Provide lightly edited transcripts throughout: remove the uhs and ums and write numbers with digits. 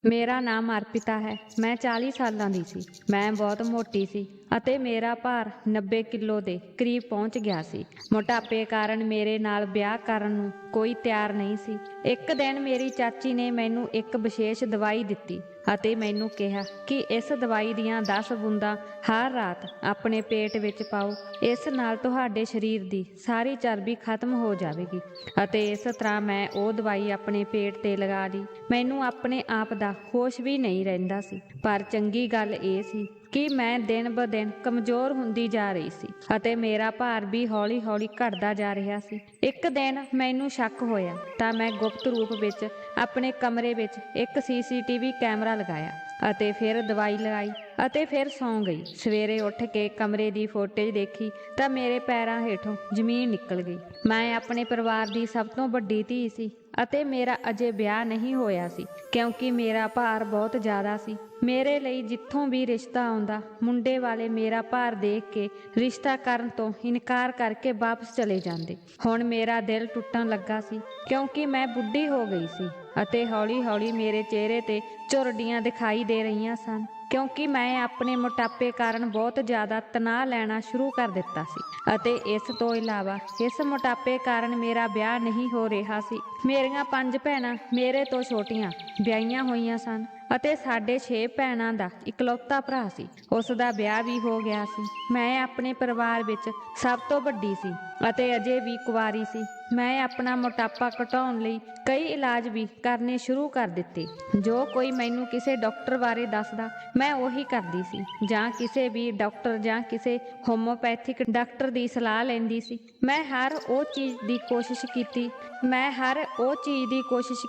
ਮੇਰਾ ਨਾਮ ਅਰਪਿਤਾ ਹੈ। ਮੈਂ 40 ਸਾਲਾਂ ਦੀ ਸੀ। ਮੈਂ ਬਹੁਤ ਮੋਟੀ ਸੀ ਅਤੇ ਮੇਰਾ ਭਾਰ 90 ਕਿਲੋ ਦੇ ਕਰੀਬ ਪਹੁੰਚ ਗਿਆ ਸੀ। ਮੋਟਾਪੇ ਕਾਰਨ ਮੇਰੇ ਨਾਲ ਵਿਆਹ ਕਰਨ ਨੂੰ ਕੋਈ ਤਿਆਰ ਨਹੀਂ ਸੀ। ਇੱਕ ਦਿਨ ਮੇਰੀ ਚਾਚੀ ਨੇ ਮੈਨੂੰ ਇੱਕ ਵਿਸ਼ੇਸ਼ ਦਵਾਈ ਦਿੱਤੀ ਅਤੇ ਮੈਨੂੰ ਕਿਹਾ ਕਿ ਇਸ ਦਵਾਈ ਦੀਆਂ 10 ਬੂੰਦਾਂ ਹਰ ਰਾਤ ਆਪਣੇ ਪੇਟ ਵਿੱਚ ਪਾਓ। ਇਸ ਨਾਲ ਤੁਹਾਡੇ ਸਰੀਰ ਦੀ ਸਾਰੀ ਚਰਬੀ ਖਤਮ ਹੋ ਜਾਵੇਗੀ। ਅਤੇ ਇਸ ਤਰ੍ਹਾਂ ਮੈਂ ਉਹ ਦਵਾਈ ਆਪਣੇ ਪੇਟ ਤੇ ਲਗਾ ਲਈ। ਮੈਨੂੰ ਆਪਣੇ ਆਪ ਦਾ ਹੋਸ਼ ਵੀ ਨਹੀਂ ਰਹਿੰਦਾ ਸੀ। ਪਰ ਚੰਗੀ ਗੱਲ ਇਹ ਸੀ ਕਿ ਮੈਂ ਦਿਨ ਬ ਦਿਨ ਕਮਜ਼ੋਰ ਹੁੰਦੀ ਜਾ ਰਹੀ ਸੀ ਅਤੇ ਮੇਰਾ ਭਾਰ ਵੀ ਹੌਲੀ-ਹੌਲੀ ਘਟਦਾ ਜਾ ਰਿਹਾ ਸੀ। ਇੱਕ ਦਿਨ ਮੈਨੂੰ ਸ਼ੱਕ ਹੋਇਆ ਤਾਂ ਮੈਂ ਗੁਪਤ ਰੂਪ ਵਿੱਚ ਆਪਣੇ ਕਮਰੇ ਵਿੱਚ ਇੱਕ CCTV ਕੈਮਰਾ ਲਗਾਇਆ ਅਤੇ ਫਿਰ ਦਵਾਈ ਲਗਾਈ ਅਤੇ ਫਿਰ ਸੌਂ ਗਈ। ਸਵੇਰੇ ਉੱਠ ਕੇ ਕਮਰੇ ਦੀ ਫੁਟੇਜ ਦੇਖੀ ਤਾਂ ਮੇਰੇ ਪੈਰਾਂ ਹੇਠੋਂ ਜ਼ਮੀਨ ਨਿਕਲ ਗਈ। ਮੈਂ ਆਪਣੇ ਪਰਿਵਾਰ ਦੀ ਸਭ ਤੋਂ ਵੱਡੀ ਧੀ ਸੀ ਅਤੇ ਮੇਰਾ ਅਜੇ ਵਿਆਹ ਨਹੀਂ ਹੋਇਆ ਸੀ ਕਿਉਂਕਿ ਮੇਰਾ ਭਾਰ ਬਹੁਤ ਜ਼ਿਆਦਾ ਸੀ। ਮੇਰੇ ਲਈ ਜਿੱਥੋਂ ਵੀ ਰਿਸ਼ਤਾ ਆਉਂਦਾ, ਮੁੰਡੇ ਵਾਲੇ ਮੇਰਾ ਭਾਰ ਦੇਖ ਕੇ ਰਿਸ਼ਤਾ ਕਰਨ ਤੋਂ ਇਨਕਾਰ ਕਰਕੇ ਵਾਪਸ ਚਲੇ ਜਾਂਦੇ। ਹੁਣ ਮੇਰਾ ਦਿਲ ਟੁੱਟਣ ਲੱਗਾ ਸੀ ਕਿਉਂਕਿ ਮੈਂ ਬੁੱਢੀ ਹੋ ਗਈ ਸੀ ਅਤੇ ਹੌਲੀ-ਹੌਲੀ ਮੇਰੇ ਚਿਹਰੇ ਤੇ ਝੁਰੜੀਆਂ ਦਿਖਾਈ ਦੇ ਰਹੀਆਂ ਸਨ ਕਿਉਂਕਿ ਮੈਂ ਆਪਣੇ ਮੋਟਾਪੇ ਕਾਰਨ ਬਹੁਤ ਜ਼ਿਆਦਾ ਤਣਾਅ ਲੈਣਾ ਸ਼ੁਰੂ ਕਰ ਦਿੱਤਾ ਸੀ। ਅਤੇ ਇਸ ਤੋਂ ਇਲਾਵਾ ਇਸ ਮੋਟਾਪੇ ਕਾਰਨ ਮੇਰਾ ਵਿਆਹ ਨਹੀਂ ਹੋ ਰਿਹਾ ਸੀ। ਮੇਰੀਆਂ 5 ਭੈਣਾਂ ਮੇਰੇ ਤੋਂ ਛੋਟੀਆਂ ਵਿਆਹੀਆਂ ਹੋਈਆਂ ਸਨ ਅਤੇ ਸਾਡੇ 6 ਭੈਣਾਂ ਦਾ ਇਕਲੌਤਾ ਭਰਾ ਸੀ। ਉਸ ਦਾ ਵਿਆਹ ਵੀ ਹੋ ਗਿਆ ਸੀ। ਮੈਂ ਆਪਣੇ ਪਰਿਵਾਰ ਵਿੱਚ ਸਭ ਤੋਂ ਵੱਡੀ ਸੀ ਅਤੇ ਅਜੇ ਵੀ ਕੁਆਰੀ ਸੀ। ਮੈਂ ਆਪਣਾ ਮੋਟਾਪਾ ਘਟਾਉਣ ਲਈ ਕਈ ਇਲਾਜ ਵੀ ਕਰਨੇ ਸ਼ੁਰੂ ਕਰ ਦਿੱਤੇ। ਜੋ ਕੋਈ ਮੈਨੂੰ ਕਿਸੇ ਡਾਕਟਰ ਬਾਰੇ ਦੱਸਦਾ ਮੈਂ ਉਹੀ ਕਰਦੀ ਸੀ, ਜਾਂ ਕਿਸੇ ਵੀ ਡਾਕਟਰ ਜਾਂ ਕਿਸੇ ਹੋਮੋਪੈਥਿਕ ਡਾਕਟਰ ਦੀ ਸਲਾਹ ਲੈਂਦੀ ਸੀ। ਮੈਂ ਹਰ ਉਹ ਚੀਜ਼ ਦੀ ਕੋਸ਼ਿਸ਼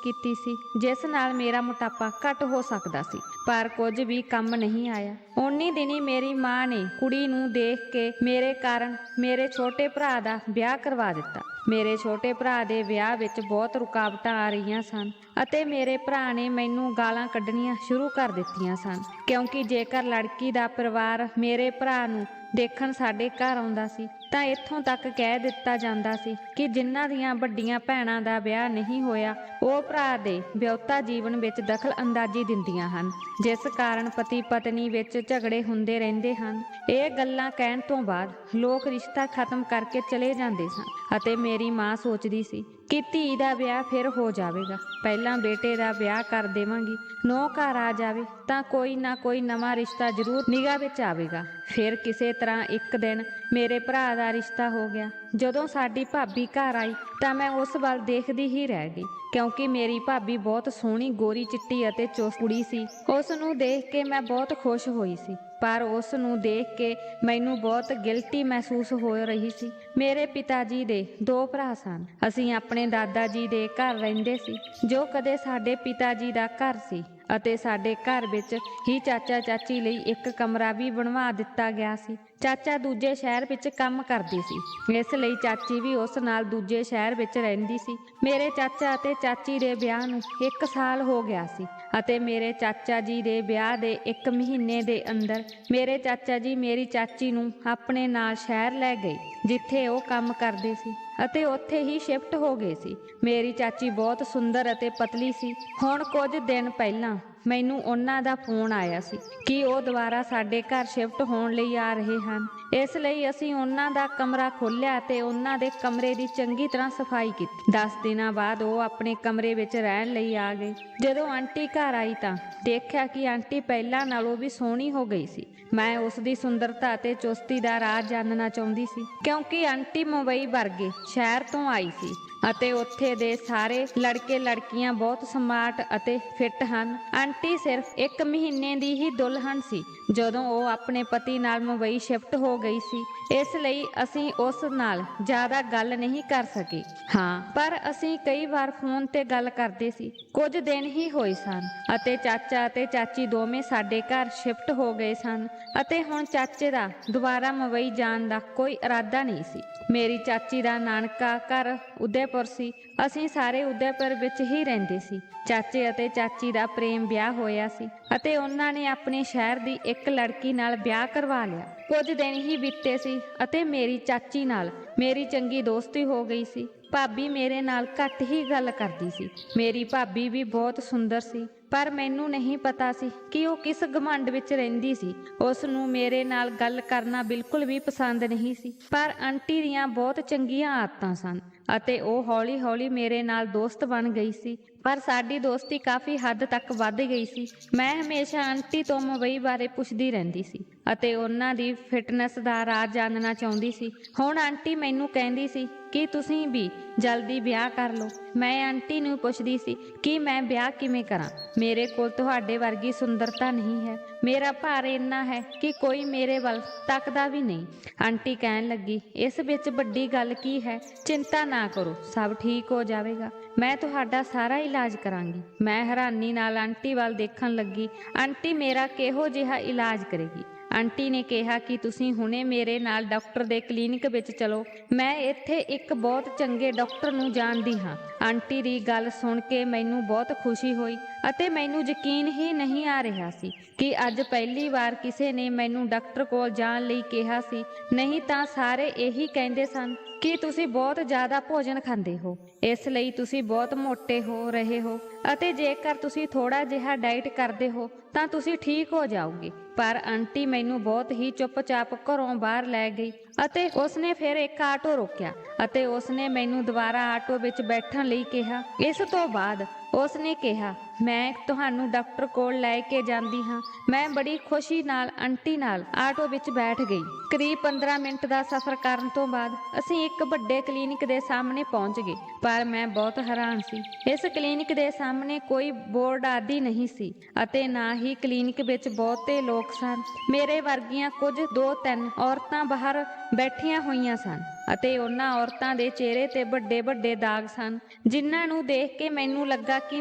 ਕੀਤੀ ਸੀ ਜਿਸ ਨਾਲ ਮੇਰਾ ਮੋਟਾਪਾ ਘੱਟ ਹੋ ਸਕਦਾ ਸੀ, ਪਰ ਕੁਝ ਵੀ ਕੰਮ ਨਹੀਂ ਆਇਆ। ਉਨੀ ਦਿਨੀ ਮੇਰੀ ਮਾਂ ਨੇ ਕੁੜੀ ਨੂੰ ਦੇਖ ਕੇ ਮੇਰੇ ਕਾਰਨ ਮੇਰੇ ਛੋਟੇ ਭਰਾ ਦਾ ਵਿਆਹ ਕਰਵਾ ਦਿੱਤਾ। ਮੇਰੇ ਛੋਟੇ ਭਰਾ ਦੇ ਵਿਆਹ ਵਿੱਚ ਬਹੁਤ ਰੁਕਾਵਟਾਂ ਆ ਰਹੀਆਂ ਸਨ ਅਤੇ ਮੇਰੇ ਭਰਾ ਨੇ ਮੈਨੂੰ ਗਾਲਾਂ ਕੱਢਣੀਆਂ ਸ਼ੁਰੂ ਕਰ ਦਿੱਤੀਆਂ ਸਨ ਕਿਉਂਕਿ ਜੇਕਰ ਲੜਕੀ ਦਾ ਪਰਿਵਾਰ ਮੇਰੇ ਭਰਾ ਨੂੰ ਦੇਖਣ ਸਾਡੇ ਘਰ ਆਉਂਦਾ ਸੀ ਤਾਂ ਇੱਥੋਂ ਤੱਕ ਕਹਿ ਦਿੱਤਾ ਜਾਂਦਾ ਸੀ ਕਿ ਜਿਨ੍ਹਾਂ ਦੀਆਂ ਵੱਡੀਆਂ ਭੈਣਾਂ ਦਾ ਵਿਆਹ ਨਹੀਂ ਹੋਇਆ ਉਹ ਭਰਾ ਦੇ ਵਿਆਹੁਤਾ ਜੀਵਨ ਵਿੱਚ ਦਖਲ ਅੰਦਾਜ਼ੀ ਦਿੰਦੀਆਂ ਹਨ, ਜਿਸ ਕਾਰਨ ਪਤੀ ਪਤਨੀ ਵਿੱਚ ਝਗੜੇ ਹੁੰਦੇ ਰਹਿੰਦੇ ਹਨ। ਇਹ ਗੱਲਾਂ ਕਹਿਣ ਤੋਂ ਬਾਅਦ ਲੋਕ ਰਿਸ਼ਤਾ ਖਤਮ ਕਰਕੇ ਚਲੇ ਜਾਂਦੇ ਸਨ ਅਤੇ ਮੇਰੀ ਮਾਂ ਸੋਚਦੀ ਸੀ ਕਿ ਧੀ ਦਾ ਵਿਆਹ ਫਿਰ ਹੋ ਜਾਵੇਗਾ। ਪਹਿਲਾਂ ਬੇਟੇ ਦਾ ਵਿਆਹ ਕਰ ਦੇਵਾਂਗੀ, ਨੂੰਹ ਘਰ ਆ ਜਾਵੇ ਤਾਂ ਕੋਈ ਨਾ ਕੋਈ ਨਵਾਂ ਰਿਸ਼ਤਾ ਜ਼ਰੂਰ ਨਿਗਾਹ ਵਿੱਚ ਆਵੇਗਾ। ਫਿਰ ਕਿਸੇ ਤਰ੍ਹਾਂ ਇੱਕ ਦਿਨ ਮੇਰੇ ਭਰਾ ਦਾ ਰਿਸ਼ਤਾ ਹੋ ਗਿਆ। ਜਦੋਂ ਸਾਡੀ ਭਾਬੀ ਘਰ ਆਈ ਤਾਂ ਮੈਂ ਉਸ ਵੱਲ ਦੇਖਦੀ ਹੀ ਰਹਿ ਗਈ ਕਿਉਂਕਿ ਮੇਰੀ ਭਾਬੀ ਬਹੁਤ ਸੋਹਣੀ, ਗੋਰੀ ਚਿੱਟੀ ਅਤੇ ਚੁਸਤ ਕੁੜੀ ਸੀ। ਉਸ ਨੂੰ ਦੇਖ ਕੇ ਮੈਂ ਬਹੁਤ ਖੁਸ਼ ਹੋਈ ਸੀ, ਪਰ ਉਸ ਨੂੰ ਦੇਖ ਕੇ ਮੈਨੂੰ ਬਹੁਤ ਗਿਲਟੀ ਮਹਿਸੂਸ ਹੋ ਰਹੀ ਸੀ। ਮੇਰੇ ਪਿਤਾ ਜੀ ਦੇ 2 ਭਰਾ ਸਨ। ਅਸੀਂ ਆਪਣੇ ਦਾਦਾ ਜੀ ਦੇ ਘਰ ਰਹਿੰਦੇ ਸੀ ਜੋ ਕਦੇ ਸਾਡੇ ਪਿਤਾ ਜੀ ਦਾ ਘਰ ਸੀ ਅਤੇ ਸਾਡੇ ਘਰ ਵਿੱਚ ਹੀ ਚਾਚਾ ਚਾਚੀ ਲਈ ਇੱਕ ਕਮਰਾ ਵੀ ਬਣਵਾ ਦਿੱਤਾ ਗਿਆ ਸੀ। ਚਾਚਾ ਦੂਜੇ ਸ਼ਹਿਰ ਵਿੱਚ ਕੰਮ ਕਰਦੀ ਸੀ, ਇਸ ਲਈ ਚਾਚੀ ਵੀ ਉਸ ਨਾਲ ਦੂਜੇ ਸ਼ਹਿਰ ਵਿੱਚ ਰਹਿੰਦੀ ਸੀ। ਮੇਰੇ ਚਾਚਾ ਅਤੇ ਚਾਚੀ ਦੇ ਵਿਆਹ ਨੂੰ 1 ਸਾਲ ਹੋ ਗਿਆ ਸੀ ਅਤੇ ਮੇਰੇ ਚਾਚਾ ਜੀ ਦੇ ਵਿਆਹ ਦੇ 1 ਮਹੀਨੇ ਦੇ ਅੰਦਰ ਮੇਰੇ ਚਾਚਾ ਜੀ ਮੇਰੀ ਚਾਚੀ ਨੂੰ ਆਪਣੇ ਨਾਲ ਸ਼ਹਿਰ ਲੈ ਗਏ ਜਿੱਥੇ ਉਹ ਕੰਮ ਕਰਦੇ ਸੀ ਅਤੇ ਉੱਥੇ ਹੀ ਸ਼ਿਫਟ ਹੋ ਗਏ ਸੀ। ਮੇਰੀ ਚਾਚੀ ਬਹੁਤ ਸੁੰਦਰ ਅਤੇ ਪਤਲੀ ਸੀ। ਹੁਣ ਕੁਝ ਦਿਨ ਪਹਿਲਾਂ ਮੈਨੂੰ ਉਹਨਾਂ ਦਾ ਫੋਨ ਆਇਆ ਸੀ ਕਿ ਉਹ ਦੁਬਾਰਾ ਸਾਡੇ ਘਰ ਸ਼ਿਫਟ ਹੋਣ ਲਈ ਆ ਰਹੇ ਹਨ। ਇਸ ਲਈ ਅਸੀਂ ਉਹਨਾਂ ਦਾ ਕਮਰਾ ਖੋਲ੍ਹਿਆ ਅਤੇ ਉਹਨਾਂ ਦੇ ਕਮਰੇ ਦੀ ਚੰਗੀ ਤਰ੍ਹਾਂ ਸਫਾਈ ਕੀਤੀ। 10 ਦਿਨਾਂ ਬਾਅਦ ਉਹ ਆਪਣੇ ਕਮਰੇ ਵਿੱਚ ਰਹਿਣ ਲਈ ਆ ਗਏ। ਜਦੋਂ ਆਂਟੀ ਘਰ ਆਈ ਤਾਂ ਦੇਖਿਆ ਕਿ ਆਂਟੀ ਪਹਿਲਾਂ ਨਾਲੋਂ ਵੀ ਸੋਹਣੀ ਹੋ ਗਈ ਸੀ। ਮੈਂ ਉਸ ਦੀ ਸੁੰਦਰਤਾ ਅਤੇ ਚੁਸਤੀ ਦਾ ਰਾਜ਼ ਜਾਣਨਾ ਚਾਹੁੰਦੀ ਸੀ ਕਿਉਂਕਿ ਆਂਟੀ ਮੁੰਬਈ ਵਰਗੇ ਸ਼ਹਿਰ ਤੋਂ ਆਈ ਸੀ ਅਤੇ ਉੱਥੇ ਦੇ ਸਾਰੇ ਲੜਕੇ ਲੜਕੀਆਂ ਬਹੁਤ ਸਮਾਰਟ ਅਤੇ ਫਿੱਟ ਹਨ। ਆਂਟੀ ਸਿਰਫ 1 ਮਹੀਨੇ ਦੀ ਹੀ ਦੁਲਹਨ ਸੀ ਜਦੋਂ ਉਹ ਆਪਣੇ ਪਤੀ ਨਾਲ ਮੁੰਬਈ ਸ਼ਿਫਟ ਹੋ ਗਈ ਸੀ, ਇਸ ਲਈ ਅਸੀਂ ਉਸ ਨਾਲ ਜ਼ਿਆਦਾ ਗੱਲ ਨਹੀਂ ਕਰ ਸਕੇ। ਹਾਂ, ਪਰ ਅਸੀਂ ਕਈ ਵਾਰ ਫੋਨ ਤੇ ਗੱਲ ਕਰਦੇ ਸੀ। ਕੁਝ ਦਿਨ ਹੀ ਹੋਏ ਸਨ ਅਤੇ ਚਾਚਾ ਅਤੇ ਚਾਚੀ ਦੋਵੇਂ ਸਾਡੇ ਘਰ ਸ਼ਿਫਟ ਹੋ ਗਏ ਸਨ ਅਤੇ ਹੁਣ ਚਾਚੇ ਦਾ ਦੁਬਾਰਾ ਮੁੰਬਈ ਜਾਣ ਦਾ ਕੋਈ ਇਰਾਦਾ ਨਹੀਂ ਸੀ। ਮੇਰੀ ਚਾਚੀ ਦਾ ਨਾਨਕਾ ਘਰ ਉਦੈਪੁਰ ਸੀ। ਅਸੀਂ ਸਾਰੇ ਉਦੈਪੁਰ ਵਿੱਚ ਹੀ ਰਹਿੰਦੇ ਸੀ। ਚਾਚੇ ਅਤੇ ਚਾਚੀ ਦਾ ਪ੍ਰੇਮ ਵਿਆਹ ਹੋਇਆ ਸੀ ਅਤੇ ਉਹਨਾਂ ਨੇ ਆਪਣੇ ਸ਼ਹਿਰ ਦੀ ਇੱਕ ਲੜਕੀ ਨਾਲ ਵਿਆਹ ਕਰਵਾ ਲਿਆ। ਕੁਝ ਦਿਨ ਹੀ ਬੀਤੇ ਸੀ ਅਤੇ ਮੇਰੀ ਚਾਚੀ ਨਾਲ ਮੇਰੀ ਚੰਗੀ ਦੋਸਤੀ ਹੋ ਗਈ ਸੀ। ਭਾਬੀ ਮੇਰੇ ਨਾਲ ਘੱਟ ਹੀ ਗੱਲ ਕਰਦੀ ਸੀ। ਮੇਰੀ ਭਾਬੀ ਵੀ ਬਹੁਤ ਸੁੰਦਰ ਸੀ ਪਰ ਮੈਨੂੰ ਨਹੀਂ ਪਤਾ ਸੀ ਕਿ ਉਹ ਕਿਸ ਘਮੰਡ ਵਿੱਚ ਰਹਿੰਦੀ ਸੀ। ਉਸ ਨੂੰ ਮੇਰੇ ਨਾਲ ਗੱਲ ਕਰਨਾ ਬਿਲਕੁਲ ਵੀ ਪਸੰਦ ਨਹੀਂ ਸੀ, ਪਰ ਆਂਟੀ ਦੀਆਂ ਬਹੁਤ ਚੰਗੀਆਂ ਆਦਤਾਂ ਸਨ ਅਤੇ ਉਹ ਹੌਲੀ-ਹੌਲੀ ਮੇਰੇ ਨਾਲ ਦੋਸਤ ਬਣ ਗਈ ਸੀ। ਪਰ ਸਾਡੀ ਦੋਸਤੀ ਕਾਫੀ ਹੱਦ ਤੱਕ ਵੱਧ ਗਈ ਸੀ। ਮੈਂ ਹਮੇਸ਼ਾ ਆਂਟੀ ਤੋਂ ਮੁੰਬਈ ਬਾਰੇ ਪੁੱਛਦੀ ਰਹਿੰਦੀ ਸੀ ਅਤੇ ਉਹਨਾਂ ਦੀ ਫਿਟਨੈਸ ਦਾ ਰਾਜ਼ ਜਾਣਨਾ ਚਾਹੁੰਦੀ ਸੀ। ਹੁਣ ਆਂਟੀ ਮੈਨੂੰ ਕਹਿੰਦੀ ਸੀ ਕਿ ਤੁਸੀਂ ਵੀ ਜਲਦੀ ਵਿਆਹ ਕਰ ਲਓ। ਮੈਂ ਆਂਟੀ ਨੂੰ ਪੁੱਛਦੀ ਸੀ ਕਿ ਮੈਂ ਵਿਆਹ ਕਿਵੇਂ ਕਰਾਂ। ਮੇਰੇ ਕੋਲ ਤੁਹਾਡੇ ਵਰਗੀ ਸੁੰਦਰਤਾ ਨਹੀਂ ਹੈ। ਮੇਰਾ ਭਾਰ ਇੰਨਾ ਹੈ ਕਿ ਕੋਈ ਮੇਰੇ ਵੱਲ ਤੱਕਦਾ ਵੀ ਨਹੀਂ। ਆਂਟੀ ਕਹਿਣ ਲੱਗੀ, ਇਸ ਵਿੱਚ ਵੱਡੀ ਗੱਲ ਕੀ ਹੈ? ਚਿੰਤਾ ਨਾ ਕਰੋ, ਸਭ ਠੀਕ ਹੋ ਜਾਵੇਗਾ। ਮੈਂ ਤੁਹਾਡਾ ਸਾਰਾ ਇਲਾਜ ਕਰਾਂਗੀ। ਮੈਂ ਹੈਰਾਨੀ ਨਾਲ ਆਂਟੀ ਵੱਲ ਦੇਖਣ ਲੱਗੀ। ਆਂਟੀ ਮੇਰਾ ਕਿਹੋ ਜਿਹਾ ਇਲਾਜ ਕਰੇਗੀ? ਆਂਟੀ ਨੇ ਕਿਹਾ ਕਿ ਤੁਸੀਂ ਹੁਣੇ ਮੇਰੇ ਨਾਲ ਡਾਕਟਰ ਦੇ ਕਲੀਨਿਕ ਵਿੱਚ ਚਲੋ। ਮੈਂ ਇੱਥੇ ਇੱਕ ਬਹੁਤ ਚੰਗੇ ਡਾਕਟਰ ਨੂੰ ਜਾਣਦੀ ਹਾਂ। ਆਂਟੀ ਦੀ ਗੱਲ ਸੁਣ ਕੇ ਮੈਨੂੰ ਬਹੁਤ ਖੁਸ਼ੀ ਹੋਈ ਅਤੇ ਮੈਨੂੰ ਯਕੀਨ ਹੀ ਨਹੀਂ ਆ ਰਿਹਾ ਸੀ ਕਿ ਅੱਜ ਪਹਿਲੀ ਵਾਰ ਕਿਸੇ ਨੇ ਮੈਨੂੰ ਡਾਕਟਰ ਕੋਲ ਜਾਣ ਲਈ ਕਿਹਾ ਸੀ। ਨਹੀਂ ਤਾਂ ਸਾਰੇ ਇਹੀ ਕਹਿੰਦੇ ਸਨ ਕਿ ਤੁਸੀਂ ਬਹੁਤ ਜ਼ਿਆਦਾ ਭੋਜਨ ਖਾਂਦੇ ਹੋ, ਇਸ ਲਈ ਤੁਸੀਂ ਬਹੁਤ ਮੋਟੇ ਹੋ ਰਹੇ ਹੋ ਅਤੇ ਜੇਕਰ ਤੁਸੀਂ ਥੋੜਾ ਜਿਹਾ ਡਾਈਟ ਕਰਦੇ ਹੋ ਤਾਂ ਤੁਸੀਂ ਠੀਕ ਹੋ ਜਾਓਗੇ। ਪਰ ਆਂਟੀ ਮੈਨੂੰ ਬਹੁਤ ਹੀ ਚੁੱਪਚਾਪ ਘਰੋਂ ਬਾਹਰ ਲੈ ਗਈ ਅਤੇ ਉਸਨੇ ਫਿਰ ਇੱਕ ਆਟੋ ਰੋਕਿਆ ਅਤੇ ਉਸਨੇ ਮੈਨੂੰ ਦੁਬਾਰਾ ਆਟੋ ਵਿੱਚ ਬੈਠਣ ਲਈ ਕਿਹਾ। ਇਸ ਤੋਂ ਬਾਅਦ ਉਸਨੇ ਕਿਹਾ, ਮੈਂ ਤੁਹਾਨੂੰ ਡਾਕਟਰ ਕੋਲ ਲੈ ਕੇ ਜਾਂਦੀ ਹਾਂ। ਮੈਂ ਬੜੀ ਖੁਸ਼ੀ ਨਾਲ ਆਂਟੀ ਨਾਲ ਆਟੋ ਵਿੱਚ ਬੈਠ ਗਈ। ਕਰੀਬ 15 ਮਿੰਟ ਦਾ ਸਫ਼ਰ ਕਰਨ ਤੋਂ ਬਾਅਦ ਅਸੀਂ ਇੱਕ ਵੱਡੇ ਕਲੀਨਿਕ ਦੇ ਸਾਹਮਣੇ ਪਹੁੰਚ ਗਏ, ਪਰ ਮੈਂ ਬਹੁਤ ਹੈਰਾਨ ਸੀ। ਇਸ ਕਲੀਨਿਕ ਦੇ ਸਾਹਮਣੇ ਕੋਈ ਬੋਰਡ ਆਦਿ ਨਹੀਂ ਸੀ ਅਤੇ ਨਾ ਹੀ ਕਲੀਨਿਕ ਵਿੱਚ ਬਹੁਤੇ ਲੋਕ ਸਨ। ਮੇਰੇ ਵਰਗੀਆਂ ਕੁਝ 2-3 ਔਰਤਾਂ ਬਾਹਰ ਬੈਠੀਆਂ ਹੋਈਆਂ ਸਨ ਅਤੇ ਉਹਨਾਂ ਔਰਤਾਂ ਦੇ ਚਿਹਰੇ ਤੇ ਵੱਡੇ ਵੱਡੇ ਦਾਗ ਸਨ, ਜਿਨ੍ਹਾਂ ਨੂੰ ਦੇਖ ਕੇ ਮੈਨੂੰ ਲੱਗਾ ਕਿ